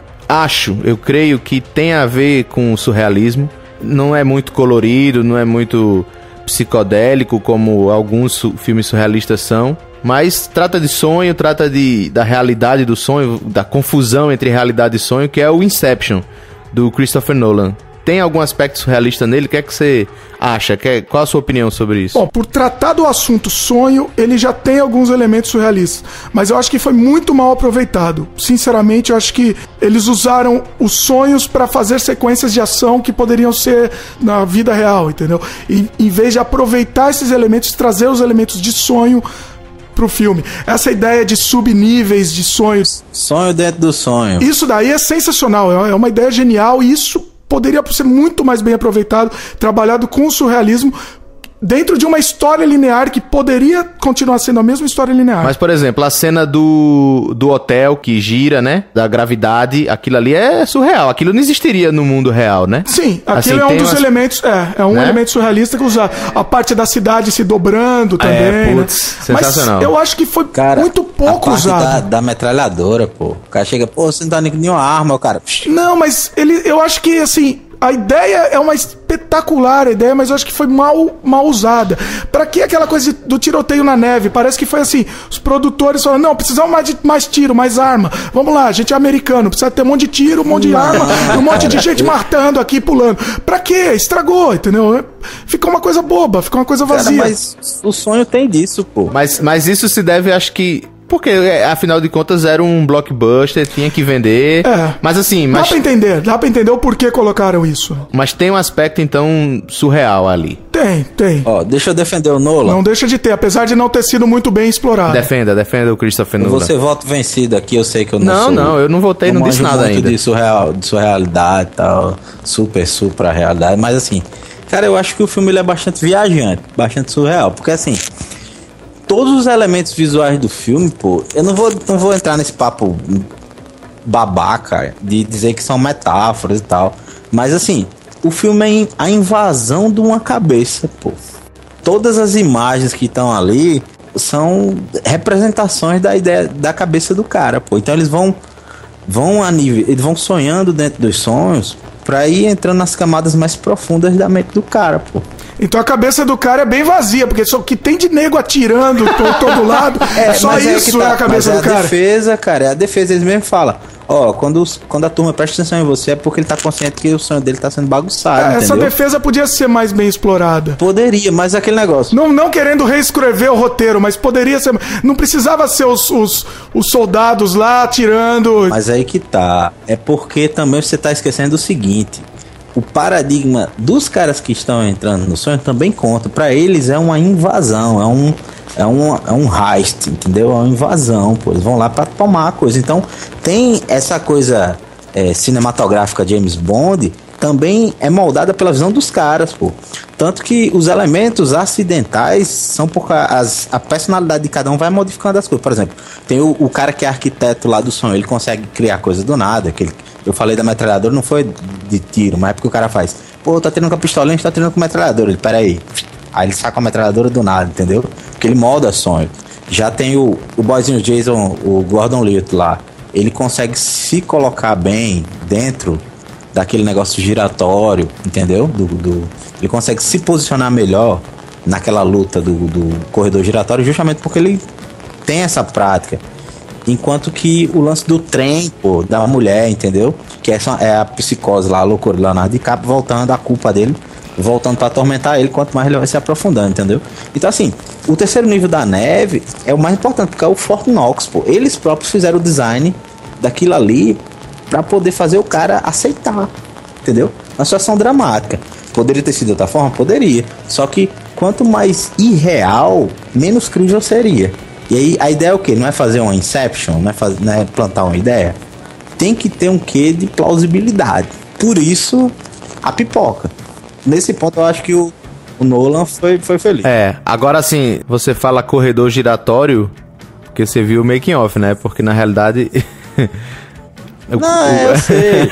creio que tem a ver com o surrealismo. Não é muito colorido, não é muito psicodélico como alguns filmes surrealistas são. Mas trata de sonho, trata da realidade do sonho, da confusão entre realidade e sonho, que é o Inception, do Christopher Nolan. Tem algum aspecto surrealista nele? O que é que você acha? Qual a sua opinião sobre isso? Bom, por tratar do assunto sonho, ele já tem alguns elementos surrealistas, mas eu acho que foi muito mal aproveitado. Sinceramente, eu acho que eles usaram os sonhos para fazer sequências de ação que poderiam ser na vida real, entendeu? E, em vez de aproveitar esses elementos, trazer os elementos de sonho pro filme. Essa ideia de subníveis de sonhos. Sonho dentro do sonho. Isso daí é sensacional, é uma ideia genial e isso poderia ser muito mais bem aproveitado, trabalhado com o surrealismo dentro de uma história linear que poderia continuar sendo a mesma história linear. Mas, por exemplo, a cena do hotel que gira, né? Da gravidade, aquilo ali é surreal. Aquilo não existiria no mundo real, né? Sim, aquilo é um dos elementos... É um elemento surrealista que usa a parte da cidade se dobrando também. Putz, sensacional. Mas eu acho que foi muito pouco usado. Da metralhadora, pô. O cara chega, você não tá nem com nenhuma arma, o cara... Não, mas eu acho que, assim... a ideia é uma espetacular ideia, mas eu acho que foi mal usada. Pra que aquela coisa do tiroteio na neve? Parece que foi assim, os produtores falaram, não, precisamos de mais tiro, mais arma. Vamos lá, a gente é americano, precisa ter um monte de tiro, um monte de arma, e um monte de gente matando aqui, pulando. Pra quê? Estragou, entendeu? Ficou uma coisa boba, ficou uma coisa vazia. Cara, mas o sonho tem disso, pô. Mas isso se deve, acho que... Porque, afinal de contas, era um blockbuster, tinha que vender. Mas assim... Dá pra entender o porquê colocaram isso. Mas tem um aspecto, então, surreal ali. Tem. Ó, deixa eu defender o Nolan. Não deixa de ter, apesar de não ter sido muito bem explorado. Defenda o Christopher Nolan. Você voto vencido aqui, eu sei que eu não sou. Não, eu não votei, não disse nada ainda. De surrealidade e tal, supra-realidade, mas assim, cara, eu acho que o filme ele é bastante viajante, bastante surreal, porque assim, todos os elementos visuais do filme, pô, eu não vou entrar nesse papo babaca de dizer que são metáforas e tal, mas assim, o filme é a invasão de uma cabeça, pô. Todas as imagens que estão ali são representações da ideia da cabeça do cara, pô. Então eles vão a nível, eles vão sonhando dentro dos sonhos pra ir entrando nas camadas mais profundas da mente do cara, pô. Então a cabeça do cara é bem vazia, porque só o que tem de nego atirando por todo lado, só isso é a cabeça do cara. A defesa, eles mesmos falam, ó, quando a turma presta atenção em você é porque ele tá consciente que o sonho dele tá sendo bagunçado, essa defesa podia ser mais bem explorada. Poderia, mas aquele negócio... Não querendo reescrever o roteiro, mas poderia ser... Não precisava ser os soldados lá atirando... Mas aí que tá, é porque também você tá esquecendo o seguinte... O paradigma dos caras que estão entrando no sonho também conta. Pra eles é uma invasão, é um heist, entendeu? É uma invasão, pô. Eles vão lá pra tomar a coisa. Então tem essa coisa cinematográfica James Bond, também é moldada pela visão dos caras, pô. Tanto que os elementos acidentais são porque a personalidade de cada um vai modificando as coisas. Por exemplo, tem o cara que é arquiteto lá do sonho, ele consegue criar coisa do nada, eu falei da metralhadora, não foi de tiro, mas é porque o cara faz, pô, tá tirando com a pistolinha, a gente tá tirando com a metralhadora. Ele, peraí. Aí ele saca a metralhadora do nada, entendeu? Porque ele molda sonho. Já tem o boyzinho Jason, o Gordon Levitt lá. Ele consegue se colocar bem dentro daquele negócio giratório, entendeu? Ele consegue se posicionar melhor naquela luta do corredor giratório, justamente porque ele tem essa prática. Enquanto que o lance do trem, pô, da mulher, entendeu? Que é a psicose lá, a loucura do Leonardo DiCaprio, voltando a culpa dele, voltando pra atormentar ele, quanto mais ele vai se aprofundando, entendeu? Então assim, o terceiro nível da neve é o mais importante, porque é o Fort Knox, pô. Eles próprios fizeram o design daquilo ali pra poder fazer o cara aceitar, entendeu? Uma situação dramática. Poderia ter sido de outra forma? Poderia. Só que quanto mais irreal, menos crível seria. E aí a ideia é o quê? Não é fazer uma Inception, não é plantar uma ideia. Tem que ter um quê de plausibilidade. Por isso, a pipoca. Nesse ponto eu acho que o Nolan foi feliz. Agora assim, você fala corredor giratório, porque você viu o making off, né? Porque na realidade... eu sei.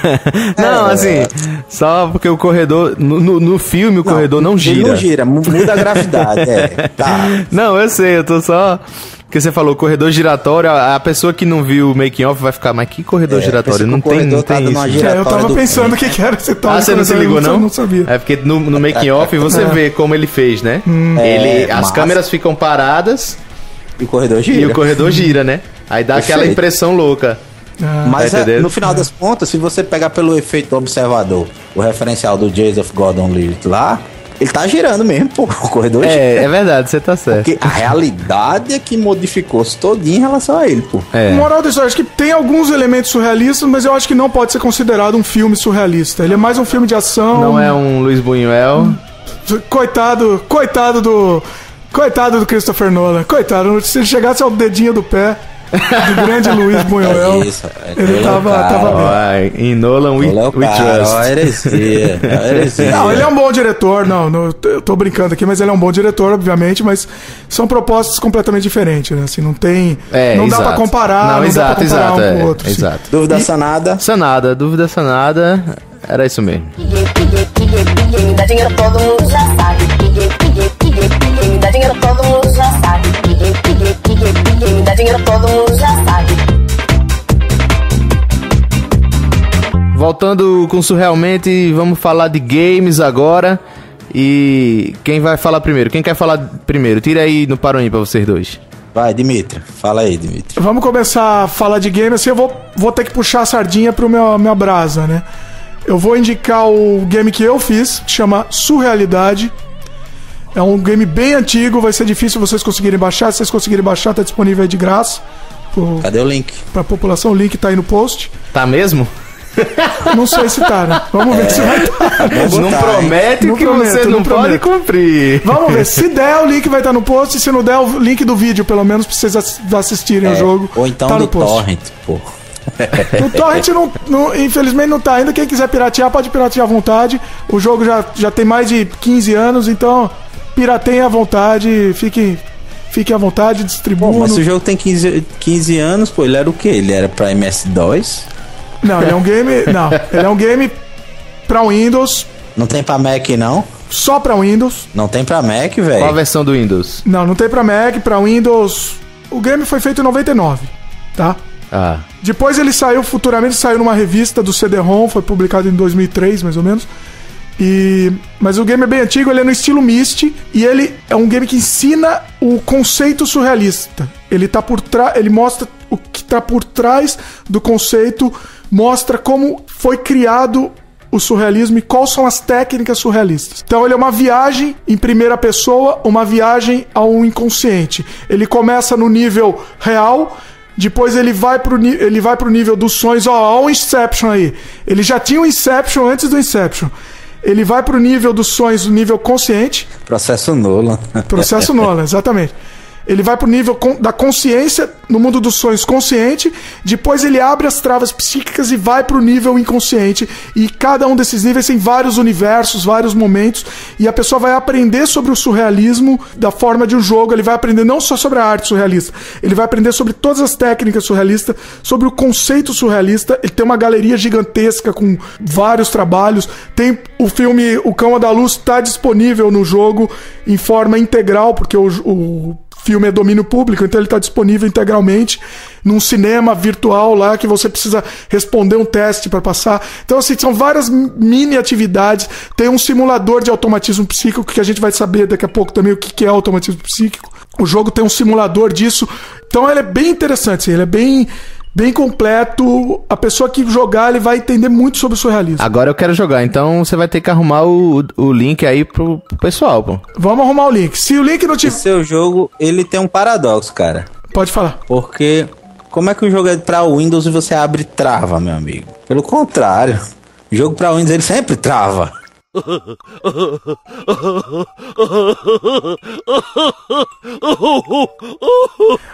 Não, assim, só porque o corredor, no filme o corredor não gira. Ele não gira, muda a gravidade, tá. Não, eu sei, eu tô só... Porque você falou corredor giratório, a pessoa que não viu o making off vai ficar, mas que corredor giratório? Não tem isso. Eu tava pensando o que era esse tal. Você não se ligou, não? Eu não sabia. É porque no making off você vê como ele fez, né? As câmeras ficam paradas e o corredor gira. E o corredor gira, né? Aí dá aquela impressão louca. Mas no final das contas, se você pegar pelo efeito observador, o referencial do Joseph Gordon-Levitt lá, ele tá girando mesmo, pô, o corredor gira. É verdade, você tá certo. Porque a realidade é que modificou-se todinho em relação a ele, pô. Moral da história, acho que tem alguns elementos surrealistas, mas eu acho que não pode ser considerado um filme surrealista. Ele é mais um filme de ação. Não é um Luiz Buñuel. Coitado do Christopher Nolan. Coitado, se ele chegasse ao dedinho do pé do grande Luiz Buñuel, ele tava bem. Em Nolan, we trust. Heresia. Não, ele é um bom diretor, eu tô brincando aqui, mas ele é um bom diretor, obviamente, mas são propostas completamente diferentes, né? Assim, não tem... não dá pra comparar, dá pra comparar um com o outro. Exato. Assim. Dúvida sanada. Dúvida sanada, era isso mesmo. Dá dinheiro, todo mundo já sabe. Dá dinheiro, todo mundo já sabe. Dá dinheiro, todo mundo já sabe. voltando com Surrealmente, vamos falar de games agora. E quem vai falar primeiro? Quem quer falar primeiro? Tira aí no paro aí pra vocês dois. Vai, Dimitri. Fala aí, Dimitri. Vamos começar a falar de game, assim eu vou ter que puxar a sardinha pro minha brasa, né? Eu vou indicar o game que eu fiz, que chama Surrealidade. É um game bem antigo, vai ser difícil vocês conseguirem baixar. Se vocês conseguirem baixar, tá disponível aí de graça. Cadê o link? Pra população, o link tá aí no post. Tá mesmo? Não sei se tá, né? Vamos ver se vai estar. Não promete Não que prometo, você não pode prometo. cumprir. Vamos ver. Se der, o link vai estar no post. E se não der, o link do vídeo, pelo menos, pra vocês assistirem o jogo. Ou então tá do no post. Torrent, pô. O Torrent, infelizmente, não tá ainda. Quem quiser piratear, pode piratear à vontade. O jogo já tem mais de 15 anos, então pirateiem à vontade. Fiquem à vontade, distribuam. Pô, mas se o jogo tem 15 anos, pô, ele era o quê? Ele era pra MS-DOS? Não, ele é um game. Não, ele é um game pra Windows. Não tem pra Mac, não? Só pra Windows. Não tem pra Mac, Qual a velho? versão do Windows? Não tem pra Mac, pra Windows. O game foi feito em 99, tá? Ah, Depois ele futuramente saiu numa revista do CD-ROM, foi publicado em 2003, mais ou menos. Mas o game é bem antigo, ele é no estilo Myst, e ele é um game que ensina o conceito surrealista. Ele mostra o que está por trás do conceito, mostra como foi criado o surrealismo e quais são as técnicas surrealistas. Então ele é uma viagem em primeira pessoa, uma viagem ao inconsciente. Ele começa no nível real, depois ele vai pro nível dos sonhos. Ó o Inception aí. Ele já tinha o Inception antes do Inception. Ele vai pro nível dos sonhos, o nível consciente. Processo Nolan. Processo Nolan, exatamente. Ele vai pro nível da consciência, no mundo dos sonhos consciente, depois ele abre as travas psíquicas e vai pro nível inconsciente, e cada um desses níveis tem vários universos, vários momentos, e a pessoa vai aprender sobre o surrealismo da forma de um jogo. Ele vai aprender não só sobre a arte surrealista, ele vai aprender sobre todas as técnicas surrealistas, sobre o conceito surrealista. Ele tem uma galeria gigantesca com vários trabalhos. Tem o filme O Cão Andaluz, está disponível no jogo em forma integral, porque o filme é domínio público, então ele está disponível integralmente num cinema virtual lá que você precisa responder um teste para passar. Então, assim, são várias mini atividades. Tem um simulador de automatismo psíquico que a gente vai saber daqui a pouco também o que é automatismo psíquico. O jogo tem um simulador disso. Então, ele é bem interessante, assim, ele é bem completo. A pessoa que jogar, ele vai entender muito sobre o surrealismo. agora eu quero jogar, então você vai ter que arrumar o link aí pro pessoal, pô. Vamos arrumar o link. Se o link não O tiver... seu jogo, ele tem um paradoxo, cara. Pode falar. Porque como é que o jogo é pra Windows e você abre e trava, meu amigo? Pelo contrário. O jogo pra Windows, ele sempre trava.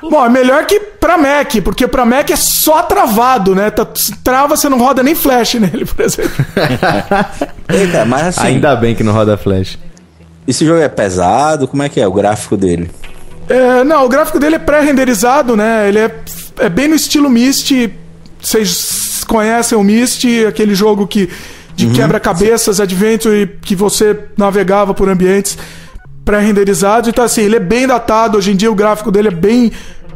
Bom, é melhor que pra Mac, porque pra Mac é só travado, né? Trava, você não roda nem flash nele, por exemplo. Eita, mas assim, Ainda bem que não roda flash. esse jogo é pesado? Como é que é o gráfico dele? Não, o gráfico dele é pré-renderizado, né? Ele é bem no estilo Myst. Vocês conhecem o Myst, aquele jogo de quebra-cabeças, adventure, que você navegava por ambientes pré-renderizados. Então, assim, ele é bem datado. Hoje em dia o gráfico dele é bem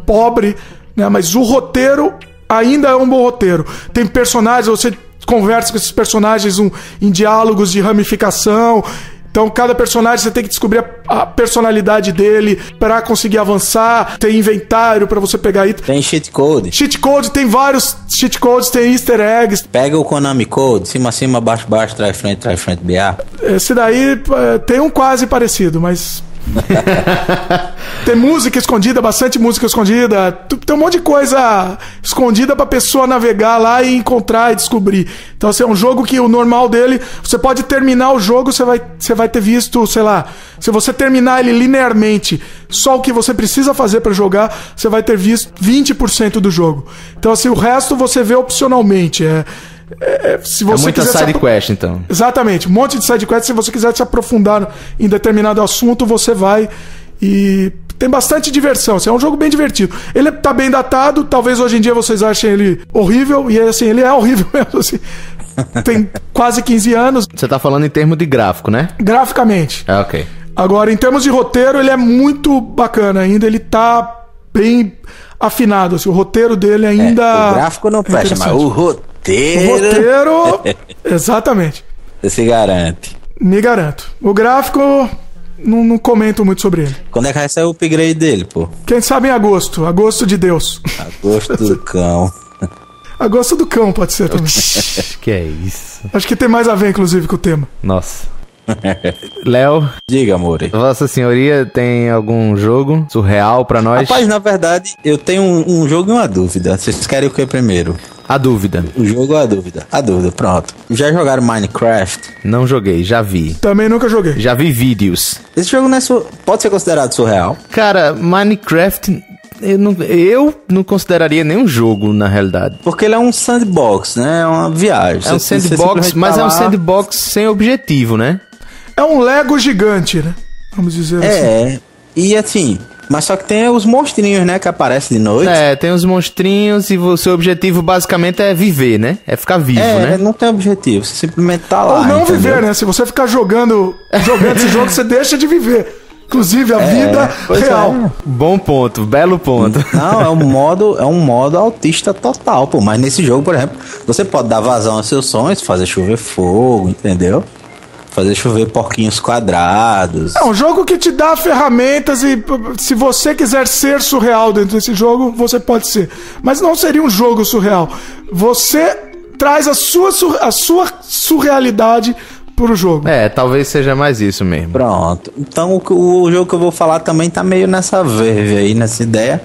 pobre, né? Mas o roteiro ainda é um bom roteiro. Tem personagens, você conversa com esses personagens em diálogos de ramificação. Então, cada personagem você tem que descobrir a personalidade dele para conseguir avançar. Tem inventário para você pegar item. Tem cheat code. Cheat code, tem vários cheat codes, tem easter eggs. Pega o Konami Code, cima, baixo, trás, frente, BA. Esse daí tem um quase parecido, mas... Tem música escondida, bastante música escondida. Tem um monte de coisa escondida pra pessoa navegar lá e encontrar e descobrir. Então, assim, é um jogo que o normal dele, você pode terminar o jogo, você vai ter visto, sei lá, se você terminar ele linearmente, só o que você precisa fazer pra jogar, você vai ter visto 20% do jogo. Então, assim, o resto você vê opcionalmente. Se você muita quiser side quest, então. Exatamente, um monte de side quest. Se você quiser se aprofundar em determinado assunto, você vai. E tem bastante diversão, assim, é um jogo bem divertido. Ele tá bem datado, talvez hoje em dia vocês achem ele horrível, e assim, ele é horrível mesmo, assim. Tem quase 15 anos. Você tá falando em termos de gráfico, né? Graficamente. Ok. Agora, em termos de roteiro, ele é muito bacana ainda, ele tá bem afinado, assim, o roteiro dele ainda... O gráfico não presta, mas o roteiro... O roteiro, exatamente. Você se garante. Me garanto. O gráfico, não comento muito sobre ele. Quando é que vai sair o upgrade dele, pô? Quem sabe em agosto de Deus. Agosto do cão. Agosto do cão pode ser também. Que é isso? Acho que tem mais a ver, inclusive, com o tema. Nossa. Léo, Diga, amor. Vossa Senhoria tem algum jogo surreal pra nós? Rapaz, na verdade, eu tenho um jogo e uma dúvida. Vocês querem o que primeiro? A dúvida. O jogo ou a dúvida? A dúvida, pronto. Já jogaram Minecraft? Não joguei, já vi. Também nunca joguei. Já vi vídeos. Esse jogo não é pode ser considerado surreal? Cara, Minecraft... Eu não consideraria nenhum jogo, na realidade. Porque ele é um sandbox, né? É uma viagem. É um sandbox, mas é um sandbox sem objetivo, né? É um Lego gigante, né? Vamos dizer assim. É, e assim... Mas só que tem os monstrinhos, né? Que aparecem de noite. É, tem os monstrinhos e o seu objetivo basicamente é viver, né? É ficar vivo, né? Não tem objetivo. Você simplesmente tá lá, Ou não entendeu? viver, né? Se você ficar jogando esse jogo, você deixa de viver. Inclusive, a vida real. É. Bom ponto, belo ponto. Não, é um modo autista total, pô. Mas nesse jogo, por exemplo, você pode dar vazão aos seus sonhos, fazer chover fogo, entendeu? Fazer chover porquinhos quadrados. É um jogo que te dá ferramentas e se você quiser ser surreal dentro desse jogo, você pode ser. Mas não seria um jogo surreal. Você traz a sua surrealidade pro jogo. É, talvez seja mais isso mesmo. Pronto. Então o jogo que eu vou falar também tá meio nessa verve aí, nessa ideia,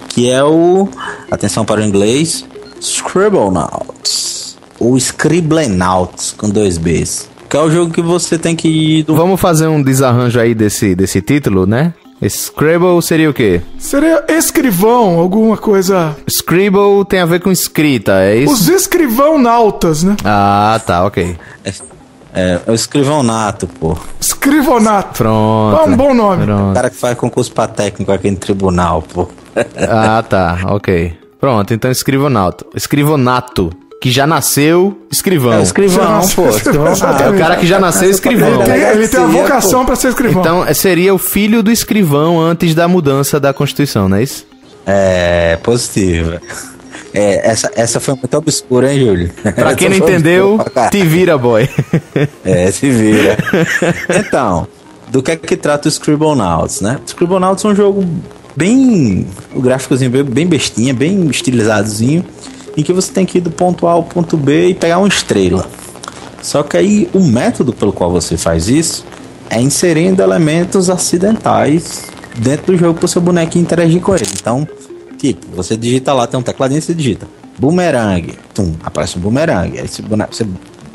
que é o... Atenção para o inglês. Scribblenauts. Ou Scribblenauts, com 2 Bs. Que é o jogo que você tem que ir... Vamos fazer um desarranjo aí desse título, né? Scribble seria o quê? Seria escrivão, alguma coisa... Scribble tem a ver com escrita, é isso? Os escrivão-nautas, né? Ah, tá, ok. É o escrivão nato, pô. Escrivonato. Pronto. É um bom nome. O Pronto. cara que faz concurso pra técnico aqui no tribunal, pô. Ah, tá, ok. Pronto, então escrivonato, que já nasceu escrivão. É o escrivão, pô. É o cara que já nasceu escrivão. Ele tem a vocação pra ser escrivão. Então seria o filho do escrivão antes da mudança da Constituição, não é isso? É, positiva. É, essa foi muito obscura, hein, Júlio? Pra quem não entendeu, te vira, boy. É, se vira. Então, do que é que trata o Scribblenauts, né? O Scribblenauts é um jogo bem... O gráficozinho bem bestinha, bem estilizadozinho, em que você tem que ir do ponto A ao ponto B e pegar uma estrela. Só que aí o método pelo qual você faz isso é inserindo elementos acidentais dentro do jogo para o seu bonequinho interagir com ele. Então, tipo, você digita lá, tem um tecladinho e você digita bumerangue, aparece um bumerangue. Aí você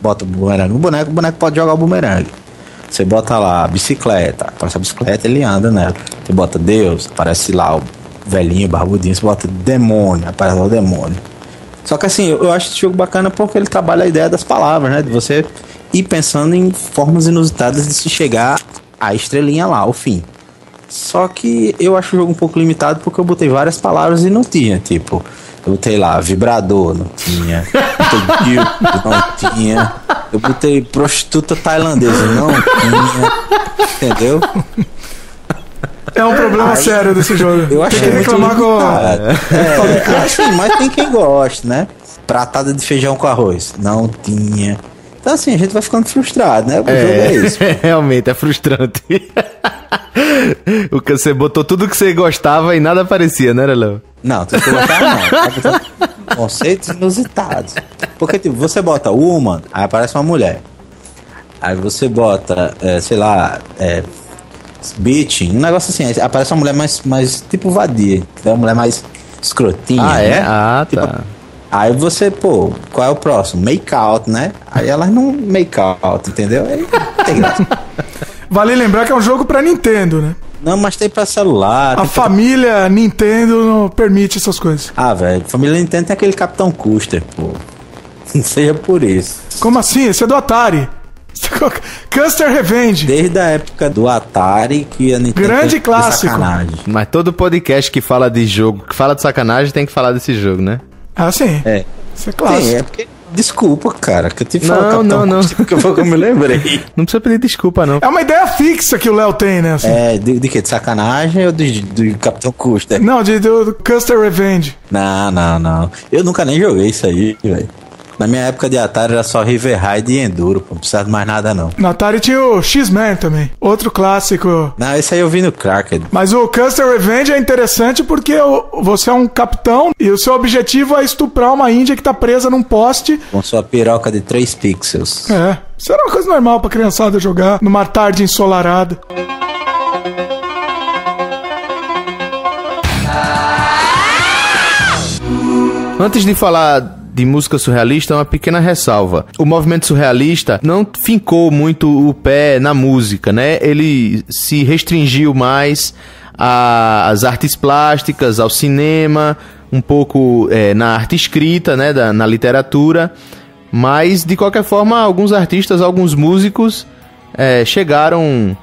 bota o bumerangue no boneco, o boneco pode jogar o bumerangue. Você bota lá bicicleta, aparece a bicicleta, ele anda nela. Você bota Deus, aparece lá o velhinho, barbudinho. Você bota demônio, aparece lá o demônio. Só que assim, eu acho esse jogo bacana porque ele trabalha a ideia das palavras, né? De você ir pensando em formas inusitadas de se chegar à estrelinha lá, ao fim. Só que eu acho o jogo um pouco limitado porque eu botei várias palavras e não tinha. Tipo, eu botei lá vibrador, não tinha. Botei guild, não tinha. Eu botei prostituta tailandesa, não tinha. Entendeu? É um problema sério desse jogo. Eu achei tem que muito reclamar com... assim, mas tem quem gosta, né? Pratada de feijão com arroz, não tinha. Então assim, a gente vai ficando frustrado, né? O jogo é isso. Realmente, é frustrante. Você botou tudo que você gostava e nada aparecia, né, Léo? Não, tudo que eu gostava não. Conceitos inusitados. Porque, tipo, você bota woman, aí aparece uma mulher. Aí você bota, sei lá, bitching, um negócio assim, aí aparece uma mulher mais tipo vadia, é uma mulher mais escrotinha. Ah, é? Né? Ah, tipo, tá. Aí você, pô, qual é o próximo? Make out, né? Aí elas não make out, entendeu? Aí não tem graça. Vale lembrar que é um jogo pra Nintendo, né? Não, mas tem pra celular. A família Nintendo não permite essas coisas. Ah, velho, família Nintendo tem aquele Capitão Custer, pô. Não seja por isso. Como assim? Esse é do Atari. Custer Revenge. Desde a época do Atari que a Nintendo Grande fez clássico. sacanagem. Mas todo podcast que fala de jogo, que fala de sacanagem, tem que falar desse jogo, né? Ah, sim. É. Isso é clássico. Sim, é porque Desculpa, cara, que eu te Não, falo, não. Porque foi que eu me lembrei. Não precisa pedir desculpa, não. É uma ideia fixa que o Léo tem, né? Assim. De quê? De sacanagem ou do Capitão Custer? Não, do Custer Revenge. Não. Eu nunca nem joguei isso aí, velho. Na minha época de Atari era só River Raid e Enduro, pô. Não precisava de mais nada, não. Na Atari tinha o X-Men também. Outro clássico. Não, esse aí eu vi no Cracked. Mas o Custer Revenge é interessante porque você é um capitão e o seu objetivo é estuprar uma índia que tá presa num poste. Com sua piroca de 3 pixels. É. Isso era uma coisa normal pra criançada jogar numa tarde ensolarada. Antes de falar de música surrealista, uma pequena ressalva. O movimento surrealista não fincou muito o pé na música, né? Ele se restringiu mais às artes plásticas, ao cinema, um pouco na arte escrita, né? Na literatura. Mas, de qualquer forma, alguns artistas, alguns músicos chegaram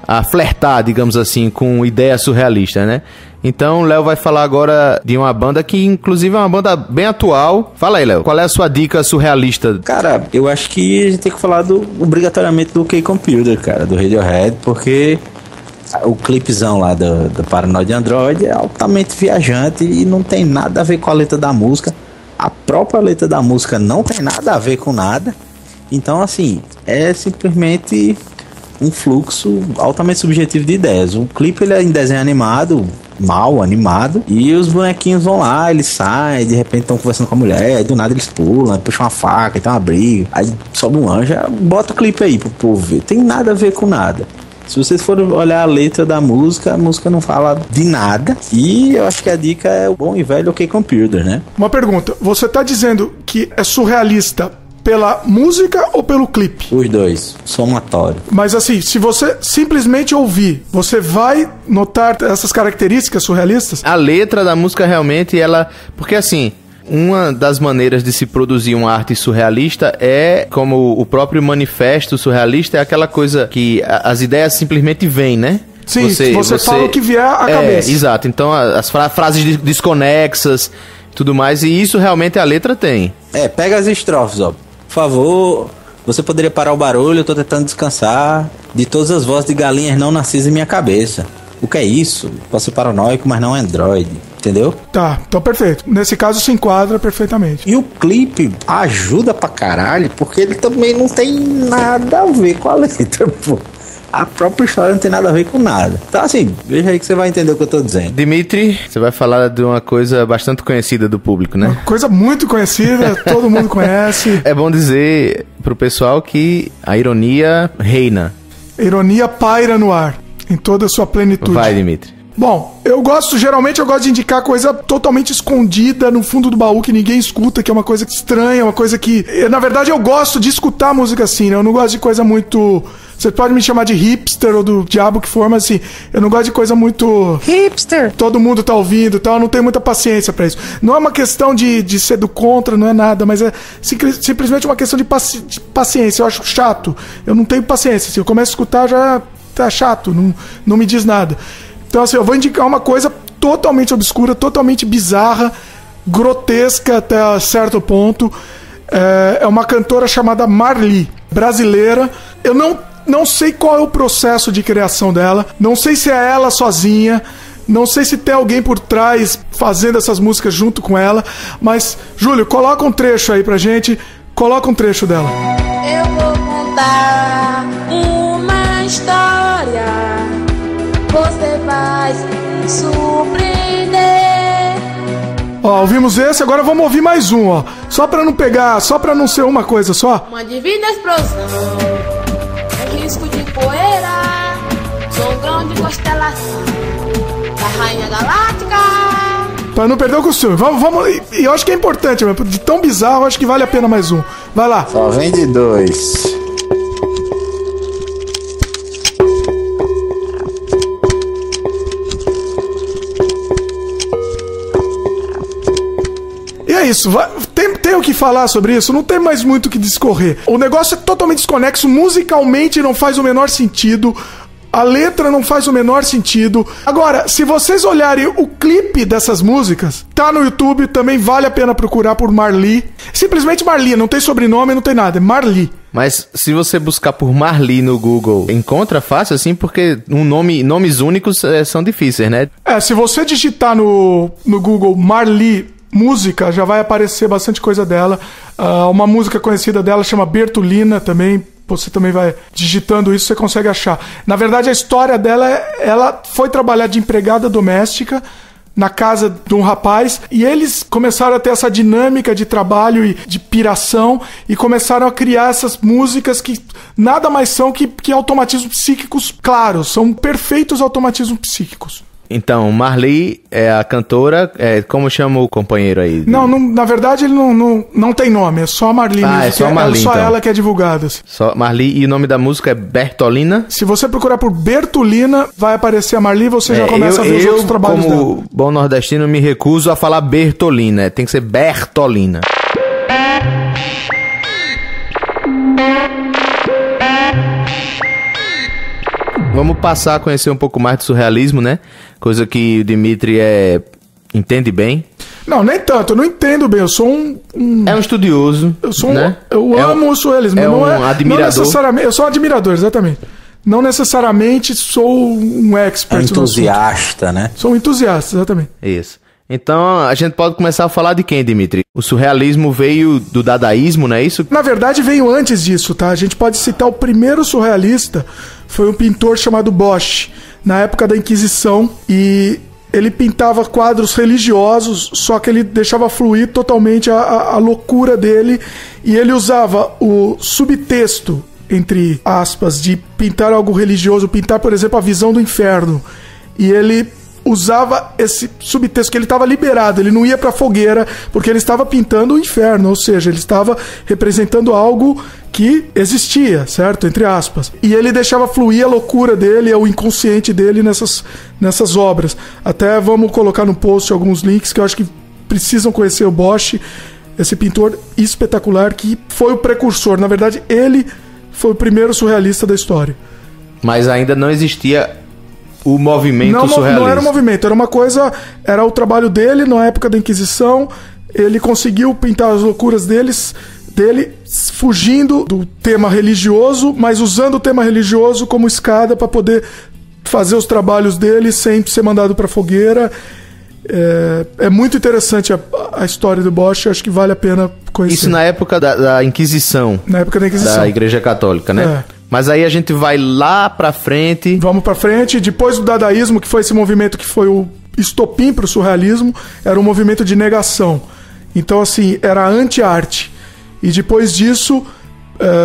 a flertar, digamos assim, com ideia surrealista, né? Então, o Léo vai falar agora de uma banda que, inclusive, é uma banda bem atual. Fala aí, Léo, qual é a sua dica surrealista? Cara, eu acho que a gente tem que falar obrigatoriamente do K-Computer, cara, do Radiohead, porque o clipezão lá do Paranoid Android é altamente viajante e não tem nada a ver com a letra da música. A própria letra da música não tem nada a ver com nada. Então, assim, é simplesmente um fluxo altamente subjetivo de ideias. O clipe ele é em desenho animado, mal animado, e os bonequinhos vão lá, eles saem, de repente estão conversando com a mulher, aí do nada eles pulam, puxam uma faca, tem uma briga, aí sobe um anjo, bota o clipe aí pro povo ver. Tem nada a ver com nada. Se vocês forem olhar a letra da música, a música não fala de nada. E eu acho que a dica é o bom e velho OK Computer, né? Uma pergunta, você tá dizendo que é surrealista pela música ou pelo clipe? Os dois, somatório. Mas assim, se você simplesmente ouvir, você vai notar essas características surrealistas? A letra da música realmente, ela... Porque assim, uma das maneiras de se produzir uma arte surrealista é, como o próprio manifesto surrealista, é aquela coisa que as ideias simplesmente vêm, né? Sim, você fala o que vier à cabeça. Exato. Então, as frases desconexas, tudo mais, e isso realmente a letra tem. Pega as estrofes, ó. Por favor, você poderia parar o barulho, eu tô tentando descansar de todas as vozes de galinhas não nascidas em minha cabeça. O que é isso? Posso ser paranoico, mas não Android. Entendeu? Tá, então perfeito. Nesse caso se enquadra perfeitamente. E o clipe ajuda pra caralho, porque ele também não tem nada a ver com a letra, pô. A própria história não tem nada a ver com nada. Então assim, veja aí que você vai entender o que eu tô dizendo. Dimitri, você vai falar de uma coisa bastante conhecida do público, né? Uma coisa muito conhecida, todo mundo conhece. É bom dizer pro pessoal que a ironia reina. A ironia paira no ar, em toda a sua plenitude. Vai, Dimitri. Bom, geralmente eu gosto de indicar coisa totalmente escondida no fundo do baú que ninguém escuta, que é uma coisa estranha, uma coisa que... Na verdade, eu gosto de escutar música assim, né? Eu não gosto de coisa muito... Você pode me chamar de hipster ou do diabo que for, mas assim, eu não gosto de coisa muito... Hipster! Todo mundo tá ouvindo e tal, eu não tenho muita paciência pra isso. Não é uma questão de ser do contra, não é nada, mas é simplesmente uma questão de paciência. Eu acho chato, eu não tenho paciência. Se eu começo a escutar, já tá chato, não me diz nada. Então assim, eu vou indicar uma coisa totalmente obscura, totalmente bizarra, grotesca até certo ponto. É uma cantora chamada Marli, brasileira. Eu não sei qual é o processo de criação dela, não sei se é ela sozinha, não sei se tem alguém por trás fazendo essas músicas junto com ela, mas, Júlio, coloca um trecho aí pra gente, coloca um trecho dela. Eu vou contar uma história, você vai se surpreender. Ó, ouvimos esse, agora vamos ouvir mais um, ó. Só pra não ser uma coisa só. Uma divina explosão, risco de poeira, som de constelação da Rainha Galáctica. Pra não perder o costume. Vamos. E eu acho que é importante, mas de tão bizarro, eu acho que vale a pena mais um. Vai lá. Só vem de 2. E é isso, tem o que falar sobre isso, não tem mais muito o que discorrer. O negócio é totalmente desconexo, musicalmente não faz o menor sentido. A letra não faz o menor sentido. Agora, se vocês olharem o clipe dessas músicas, tá no YouTube, também vale a pena procurar por Marli. Simplesmente Marli, não tem sobrenome, não tem nada, é Marli. Mas se você buscar por Marli no Google, encontra fácil assim, porque nomes únicos são difíceis, né? Se você digitar no Google Marli música, já vai aparecer bastante coisa dela. Uma música conhecida dela chama Bertolina também. Você também vai digitando isso, você consegue achar. Na verdade, a história dela ela foi trabalhar de empregada doméstica na casa de um rapaz, e eles começaram a ter essa dinâmica de trabalho e de piração, e começaram a criar essas músicas que nada mais são que automatismos psíquicos claros, são perfeitos automatismos psíquicos. Então, Marli é a cantora, como chama o companheiro aí? Não, na verdade ele não tem nome, é só Marli mesmo. É só Marli, só então. Ela que é divulgada. Assim. Só Marli, e o nome da música é Bertolina? Se você procurar por Bertolina, vai aparecer a Marli e você já começa a ver os outros trabalhos dela. Como bom nordestino, me recuso a falar Bertolina, tem que ser Bertolina. Vamos passar a conhecer um pouco mais do surrealismo, né? Coisa que o Dimitri entende bem. Não, nem tanto, eu não entendo bem, eu sou É um estudioso, eu sou né? Eu amo o surrealismo, admirador. Não necessariamente, eu sou um admirador, exatamente. Não necessariamente sou um expert. Entusiasta, né? Sou um entusiasta, exatamente. Isso. Então, a gente pode começar a falar de quem, Dimitri? O surrealismo veio do dadaísmo, não é isso? Na verdade, veio antes disso, tá? A gente pode citar o primeiro surrealista, foi um pintor chamado Bosch, na época da Inquisição, e ele pintava quadros religiosos, só que ele deixava fluir totalmente a loucura dele, e ele usava o subtexto, entre aspas, de pintar algo religioso, pintar, por exemplo, a visão do inferno, e ele usava esse subtexto, que ele estava liberado, ele não ia para a fogueira, porque ele estava pintando o inferno, ou seja, ele estava representando algo que existia, certo? Entre aspas. E ele deixava fluir a loucura dele, o inconsciente dele nessas obras. Até vamos colocar no post alguns links que eu acho que precisam conhecer o Bosch, esse pintor espetacular que foi o precursor. Na verdade, ele foi o primeiro surrealista da história. Mas ainda não existia o movimento surrealista. Não era um movimento, era uma coisa, era o trabalho dele na época da Inquisição, ele conseguiu pintar as loucuras dele fugindo do tema religioso, mas usando o tema religioso como escada para poder fazer os trabalhos dele sem ser mandado para fogueira. É muito interessante a história do Bosch, acho que vale a pena conhecer. Isso na época da Inquisição. Na época da Inquisição. Da Igreja Católica, né? Mas aí a gente vai lá pra frente. Vamos pra frente. Depois do dadaísmo, que foi esse movimento que foi o estopim pro surrealismo, era um movimento de negação. Então, assim, era anti-arte. E depois disso,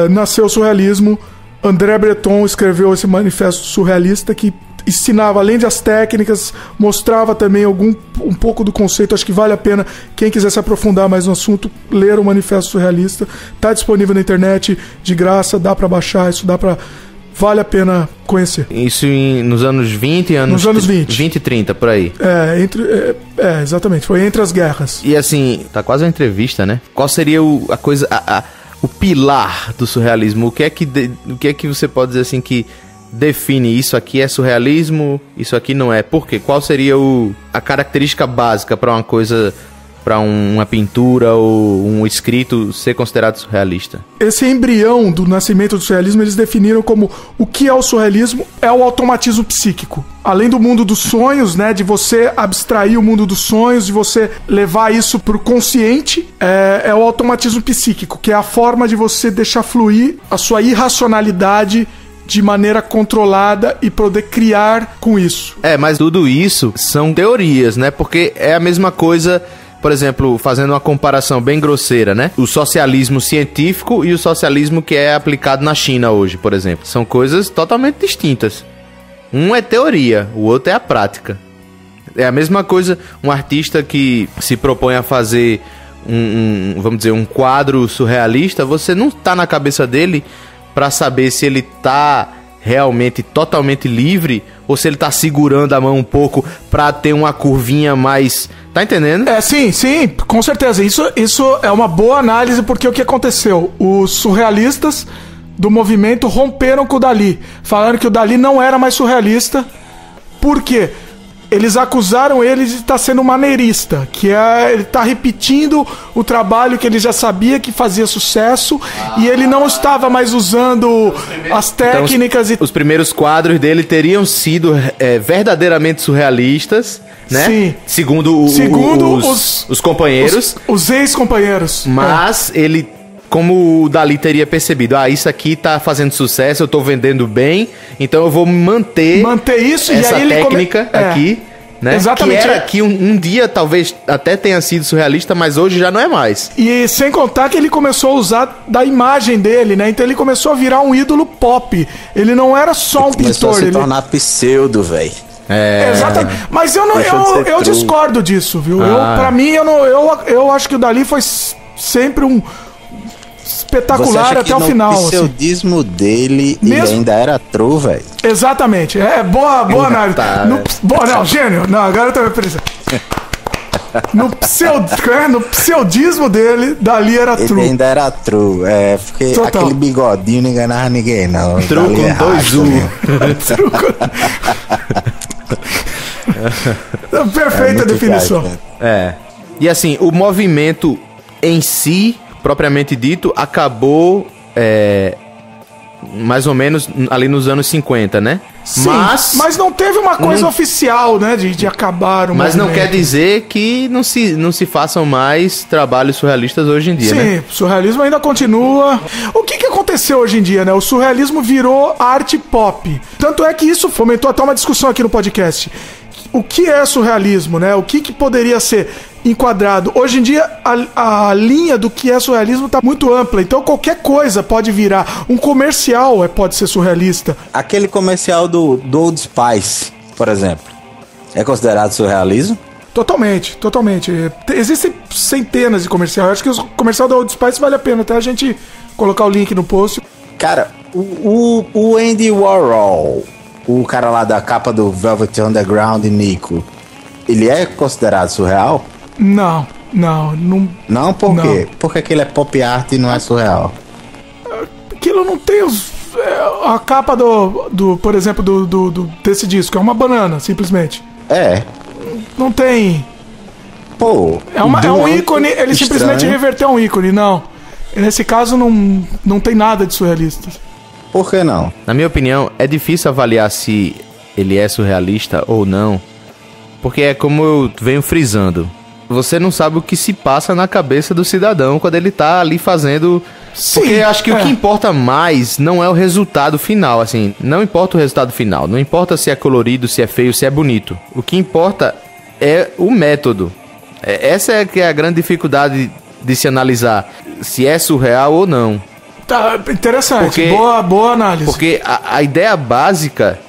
nasceu o surrealismo. André Breton escreveu esse manifesto surrealista que ensinava, além das técnicas, mostrava também um pouco do conceito. Acho que vale a pena, quem quiser se aprofundar mais no assunto, ler o Manifesto Surrealista. Está disponível na internet, de graça, dá para baixar, vale a pena conhecer. Isso nos anos 20, nos anos 20 e 30, por aí. Exatamente, foi entre as guerras. E assim, tá quase uma entrevista, né? Qual seria o pilar do surrealismo? O que é que você pode dizer assim que define isso aqui é surrealismo, isso aqui não é? Por quê? Qual seria a característica básica para uma coisa, para uma pintura ou um escrito ser considerado surrealista? Esse embrião do nascimento do surrealismo, eles definiram como o que é o surrealismo, é o automatismo psíquico. Além do mundo dos sonhos, né, de você abstrair o mundo dos sonhos, de você levar isso pro consciente, é o automatismo psíquico, que é a forma de você deixar fluir a sua irracionalidade de maneira controlada e poder criar com isso. Mas tudo isso são teorias, né? Porque é a mesma coisa, por exemplo, fazendo uma comparação bem grosseira, né? O socialismo científico e o socialismo que é aplicado na China hoje, por exemplo. São coisas totalmente distintas. Um é teoria, o outro é a prática. É a mesma coisa um artista que se propõe a fazer vamos dizer, um quadro surrealista, você não tá na cabeça dele para saber se ele tá realmente totalmente livre ou se ele tá segurando a mão um pouco para ter uma curvinha mais... Tá entendendo? Sim, com certeza. Isso é uma boa análise, porque o que aconteceu? Os surrealistas do movimento romperam com o Dalí. Falaram que o Dalí não era mais surrealista. Por quê? Eles acusaram ele de estar sendo maneirista, que é ele tá repetindo o trabalho que ele já sabia que fazia sucesso, e ele não estava mais usando as técnicas. Então, os primeiros quadros dele teriam sido verdadeiramente surrealistas, né? Sim. Segundo os companheiros. Os ex-companheiros. Mas ele, como o Dalí teria percebido, isso aqui tá fazendo sucesso, eu tô vendendo bem, então eu vou manter isso, essa e aí técnica aqui, né? Exatamente. Que era que um dia talvez até tenha sido surrealista, mas hoje já não é mais. E sem contar que ele começou a usar da imagem dele, né? Então ele começou a virar um ídolo pop. Ele não era só um começou pintor. a se tornar pseudo, velho. Exatamente. Mas eu discordo disso, viu? Pra mim, eu acho que o Dalí foi sempre um espetacular até o final. O pseudismo dele ele ainda era true, velho. Exatamente. Boa análise. Não, gênio. Não, agora eu tô me pensando. No pseudismo dele, Dalí era ele true. Ele ainda era true. Porque Total. aquele bigodinho não enganava ninguém, não. True com 2 U. Perfeita definição. E assim, o movimento em si, propriamente dito, acabou mais ou menos ali nos anos 50, né? Sim, mas não teve uma coisa oficial, né? De acabar o Mas movimento. não quer dizer que não se façam mais trabalhos surrealistas hoje em dia, Sim, né? o surrealismo ainda continua. O que aconteceu hoje em dia, né? O surrealismo virou arte pop. Tanto é que isso fomentou até uma discussão aqui no podcast. O que é surrealismo, né? O que poderia ser enquadrado? Hoje em dia, a linha do que é surrealismo tá muito ampla. Então, qualquer coisa pode virar. Um comercial pode ser surrealista. Aquele comercial do Old Spice, por exemplo, é considerado surrealismo? Totalmente. Existem centenas de comerciais. Eu acho que o comercial da Old Spice vale a pena até a gente colocar o link no post. Cara, o Andy Warhol, o cara lá da capa do Velvet Underground, Nico, ele é considerado surreal? Não. Não, por quê? Porque aquilo é pop art e não é surreal. Aquilo não tem a capa por exemplo, desse disco. É uma banana, simplesmente. Não tem. Pô. É um ícone, ele estranho. simplesmente reverteu um ícone, não. Nesse caso, não tem nada de surrealista. Por que não? Na minha opinião, é difícil avaliar se ele é surrealista ou não, porque é como eu venho frisando. Você não sabe o que se passa na cabeça do cidadão quando ele tá ali fazendo... Sim, porque eu acho que o que importa mais não é o resultado final, assim, não importa o resultado final, não importa se é colorido, se é feio, se é bonito. O que importa é o método. Essa é que é a grande dificuldade de se analisar se é surreal ou não. Tá, interessante. Boa análise. Porque a ideia básica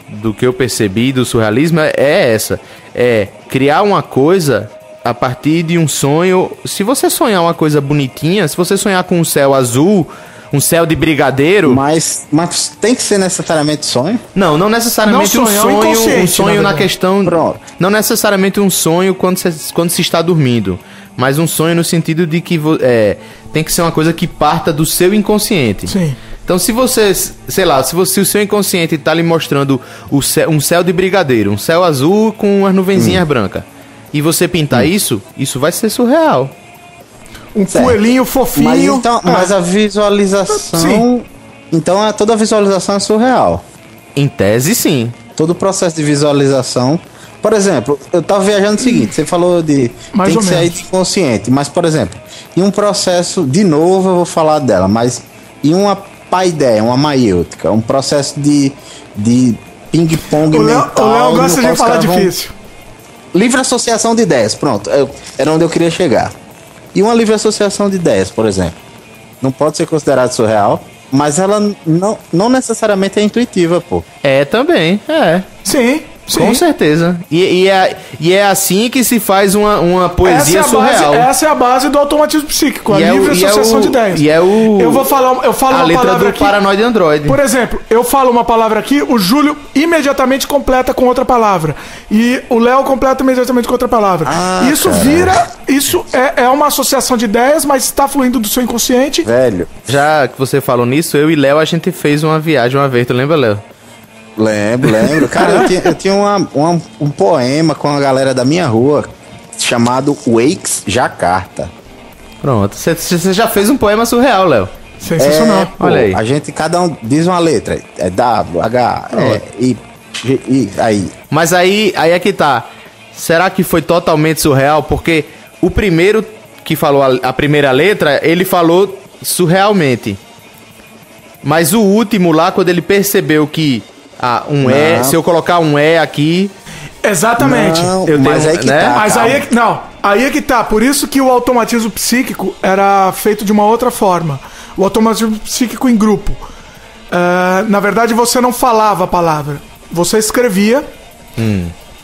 do que eu percebi do surrealismo é essa. É criar uma coisa a partir de um sonho. Se você sonhar uma coisa bonitinha, se você sonhar com um céu azul, um céu de brigadeiro... Mas tem que ser necessariamente sonho? Não necessariamente não um sonho na questão... Pronto. Não necessariamente um sonho quando se está dormindo, mas um sonho no sentido de que tem que ser uma coisa que parta do seu inconsciente. Sim. Então, se você, sei lá, se o seu inconsciente tá lhe mostrando um céu de brigadeiro, um céu azul com umas nuvenzinhas brancas, e você pintar isso vai ser surreal. Um coelhinho fofinho. Mas a visualização... Sim. Então, toda a visualização é surreal. Em tese, sim. Todo o processo de visualização... Por exemplo, eu tava viajando o seguinte, você falou de... Mais tem ou que ser aí menos. de inconsciente, mas, por exemplo, em um processo... De novo, eu vou falar dela, mas em uma paideia, uma maiêutica, um processo de ping-pong mental... O Léo gosta no qual de os falar caras vão- difícil. Livre associação de ideias, pronto. Era onde eu queria chegar. E uma livre associação de ideias, por exemplo, não pode ser considerada surreal, mas ela não necessariamente é intuitiva, pô. Também. Sim. Com certeza. E é assim que se faz uma poesia surreal. Essa é a base do automatismo psíquico, a livre associação de ideias. Eu vou falar a uma letra palavra do aqui. Paranoide Android. Por exemplo, eu falo uma palavra aqui, o Júlio imediatamente completa com outra palavra. E o Léo completa imediatamente com outra palavra. Isso é uma associação de ideias, mas está fluindo do seu inconsciente. Velho, Já que você falou nisso, eu e Léo, a gente fez uma viagem uma vez, tu lembra, Léo? lembro. Cara, eu tinha um poema com a galera da minha rua chamado Wakes Jakarta. Pronto, você já fez um poema surreal, Léo. Sensacional. Olha aí. A gente, cada um diz uma letra. É W, H, I, aí. Mas aí é que tá. Será que foi totalmente surreal? Porque o primeiro que falou a primeira letra, ele falou surrealmente. Mas o último lá, quando ele percebeu que se eu colocar um E aqui... Exatamente. Não, Eu mas tenho, aí que né? tá. Mas calma. aí é que tá. Por isso que o automatismo psíquico era feito de uma outra forma. O automatismo psíquico em grupo. Na verdade, você não falava a palavra. Você escrevia.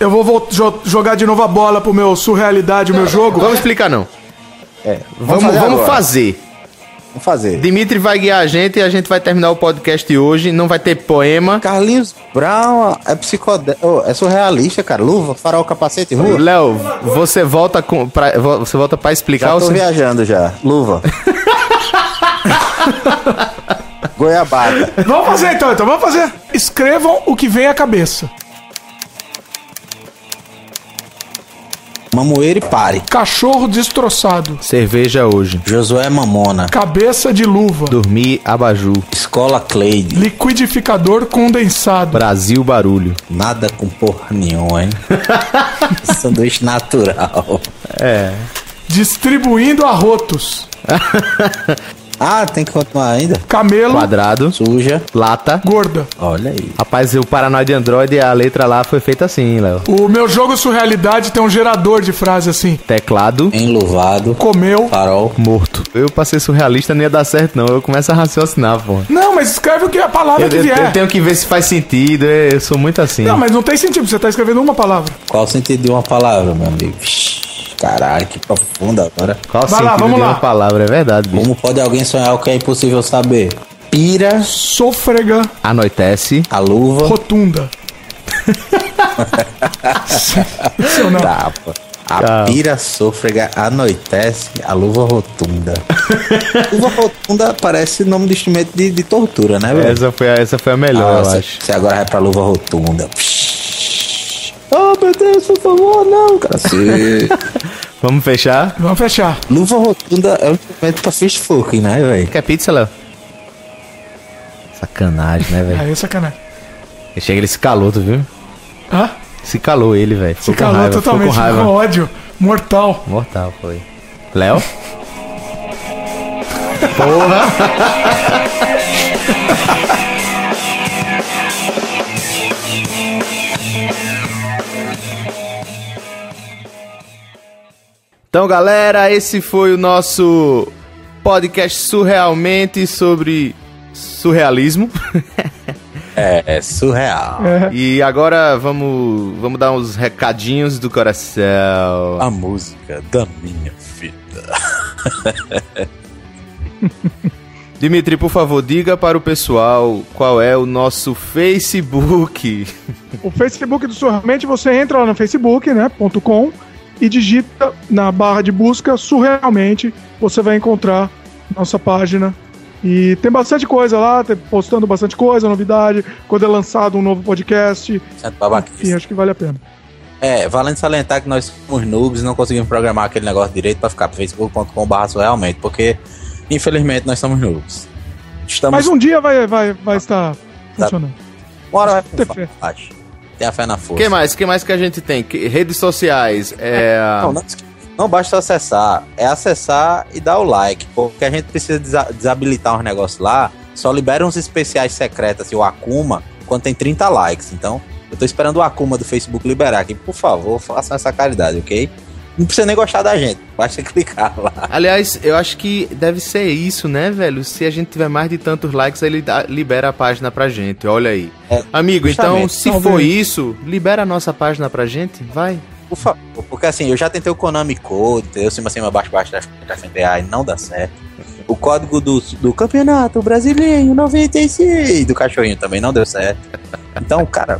Eu vou jogar de novo a bola pro meu surrealidade, o meu jogo. Vamos explicar, não. Vamos fazer. Vamos fazer. Dimitri vai guiar a gente e a gente vai terminar o podcast hoje. Não vai ter poema. Carlinhos Brown é psicodélico. É surrealista, cara. Luva, farol, capacete, rua. Léo, você volta pra explicar Já tô o... viajando já. Luva. Goiabada. Vamos fazer então. Vamos fazer. Escrevam o que vem à cabeça. Mamoeiro e pare. Cachorro destroçado. Cerveja hoje. Josué Mamona. Cabeça de luva. Dormir abajur. Escola Cleide. Liquidificador condensado. Brasil barulho. Nada com porra nenhuma, hein? Sanduíche natural. Distribuindo arrotos. Tem que continuar ainda? Camelo. Quadrado. Suja. Lata. Gorda. Olha aí. Rapaz, o Paranoide Android, a letra lá foi feita assim, Léo. O meu jogo surrealidade tem um gerador de frase assim. Teclado. Enluvado. Comeu. Farol. Morto. Eu pra ser surrealista não ia dar certo, não. Eu começo a raciocinar, pô. Não, mas escreve o que é a palavra que vier. Eu tenho que ver se faz sentido. Eu sou muito assim. Não, mas não tem sentido. Você tá escrevendo uma palavra. Qual o sentido de uma palavra, meu amigo? Caralho, que profunda agora. Qual o Vai lá, sentido vamos de lá. uma palavra? É verdade, bicho. Como pode alguém sonhar o que é impossível saber? Pira, Sôfrega. Anoitece. a luva. Rotunda. Sensacional. Tapa. A pira sôfrega anoitece, a luva rotunda. Luva rotunda parece nome de instrumento de tortura, né, velho? Essa foi a melhor, eu acho. Você agora vai pra luva rotunda. Meu Deus, por favor, não, cara. Vamos fechar? Vamos fechar. Luva rotunda é um instrumento pra fist fucking, né, velho? Quer pizza, Léo? Sacanagem, né, velho? Aí, sacanagem. Chega, ele se calou, tu viu? Hã? Se calou ele, velho. Se calou totalmente. Ficou com raiva. Com ódio. Mortal. Mortal, foi. Léo? Porra! Então, galera, esse foi o nosso podcast surrealmente sobre surrealismo. É surreal. E agora vamos dar uns recadinhos do coração. A música da minha vida. Dimitri, por favor, diga para o pessoal qual é o nosso Facebook. O Facebook do Surrealmente, você entra lá no Facebook, né, .com, e digita na barra de busca Surrealmente, você vai encontrar nossa página. E tem bastante coisa lá, postando bastante coisa, novidade, quando é lançado um novo podcast. Enfim, acho que vale a pena. Valendo salientar que nós somos noobs e não conseguimos programar aquele negócio direito pra ficar pro facebook.com/surrealmente, porque infelizmente nós somos noobs. Mas um dia vai estar funcionando. Uma hora vai Ter fé. funcionar, acho. Tenha fé na força. O que mais que a gente tem? Redes sociais. Não basta acessar, é acessar e dar o like, porque a gente precisa desabilitar uns negócios lá, só libera uns especiais secretos, assim, o Akuma, quando tem 30 likes, então eu tô esperando o Akuma do Facebook liberar aqui, por favor, façam essa caridade, ok? Não precisa nem gostar da gente, basta clicar lá. Aliás, eu acho que deve ser isso, né, velho? Se a gente tiver mais de tantos likes, ele libera a página pra gente, olha aí. Amigo, então, se for isso, libera a nossa página pra gente, vai. Por favor, porque assim, eu já tentei o Konami Code, entendeu? Cima, baixo, R$30, não dá certo. O código do Campeonato Brasileiro 96 do cachorrinho também não deu certo. Então, cara,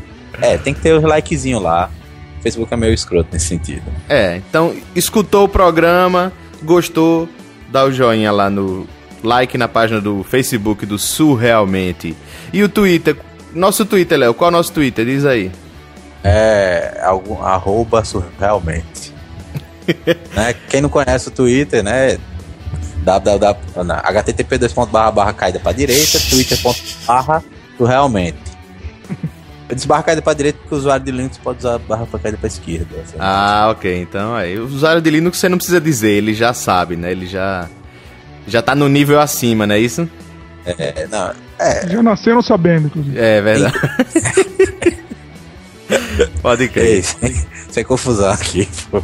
tem que ter os likezinhos lá. O Facebook é meio escroto nesse sentido. Então, escutou o programa, gostou, dá o joinha lá no like na página do Facebook do Surrealmente. E o Twitter, nosso Twitter, Léo, qual é o nosso Twitter? Diz aí. @surrealmente. Né? Quem não conhece o Twitter, né? http://caída pra direita, twitter.com/surrealmente. Eu disse barra caída pra direita porque o usuário de Linux pode usar barra pra caída pra esquerda. Ok. Então aí, o usuário de Linux você não precisa dizer, ele já sabe, né? Ele já tá no nível acima, não é isso? Já nasceram sabendo, inclusive. É verdade. Pode crer. Sem confusão aqui, pô.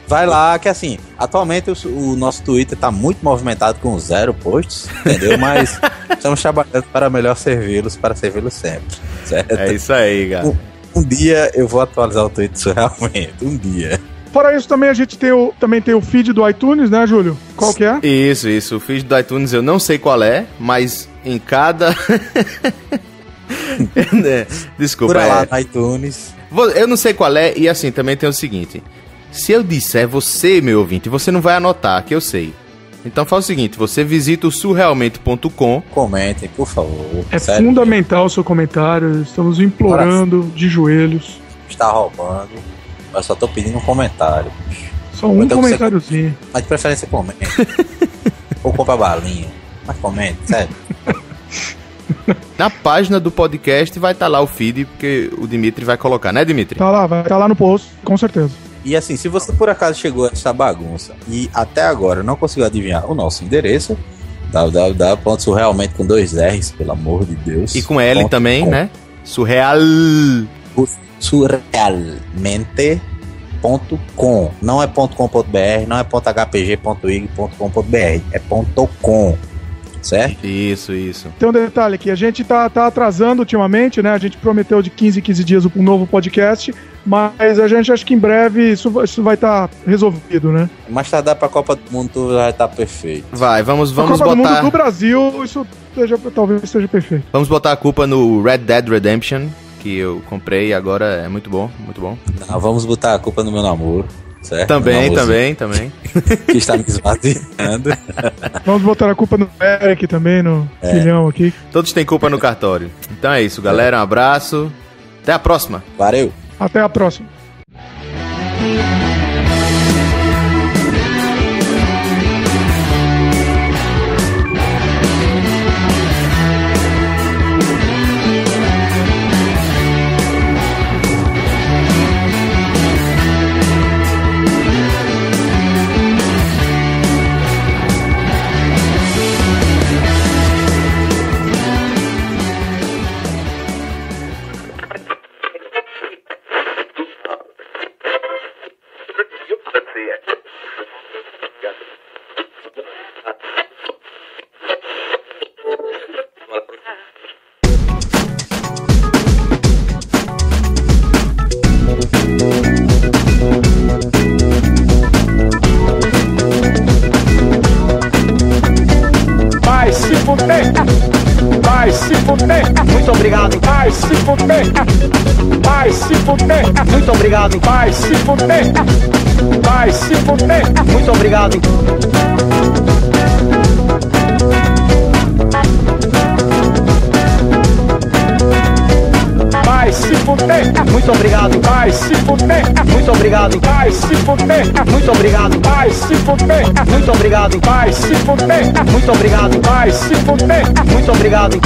Vai lá, que assim, atualmente o nosso Twitter tá muito movimentado com 0 posts, entendeu? Mas estamos trabalhando para melhor servi-los, para servi-los sempre, certo? É isso aí, cara. Um dia eu vou atualizar o Twitter realmente, um dia. Fora isso, também a gente também tem o feed do iTunes, né, Júlio? Qual que é? Isso, o feed do iTunes eu não sei qual é, mas em cada... Desculpa, Por lá no iTunes. Eu não sei qual é, e assim, também tem o seguinte... Se eu disser você, meu ouvinte, você não vai anotar, que eu sei. Então faz o seguinte, você visita o surrealmente.com. Comentem, por favor. É sério, fundamental o seu comentário, estamos implorando de joelhos. Está roubando, mas só tô pedindo um comentário. Só um comentáriozinho. Mas de preferência comente. Ou compra balinha. Mas comente, sério. Na página do podcast vai estar lá o feed, porque o Dimitri vai colocar, né, Dimitri? Tá lá, vai estar lá no post, com certeza. E assim, se você por acaso chegou a essa bagunça e até agora não conseguiu adivinhar o nosso endereço, www.surrealmente com 2 R's, pelo amor de Deus. E com L também, né? Surreal. Surrealmente.com. Não é .com.br, não é .hpg.ig.com.br, é .com. Certo? Isso. Tem um detalhe aqui, a gente tá atrasando ultimamente, né? A gente prometeu de 15 em 15 dias um novo podcast, mas a gente acha que em breve isso vai estar resolvido, né? Mais tardar pra Copa do Mundo vai estar perfeito. Vamos a Copa botar... do Mundo do Brasil, isso talvez esteja perfeito. Vamos botar a culpa no Red Dead Redemption, que eu comprei e agora é muito bom. Não, vamos botar a culpa no meu namoro. Certo? Também. Que está me esvaziando. Vamos botar a culpa no Eric também, no filhão aqui. Todos têm culpa no cartório. Então é isso, galera. Um abraço. Até a próxima. Valeu. Até a próxima. Vai se fuder, muito obrigado. Vai se fuder, vai se fuder, muito obrigado. Vai se fuder, vai se fuder, muito obrigado. Vai se fuder, muito obrigado. Vai se fuder, muito obrigado. Vai se fuder, muito obrigado. Vai se fuder, muito obrigado. Vai se fuder, muito obrigado. Vai se fuder, muito obrigado.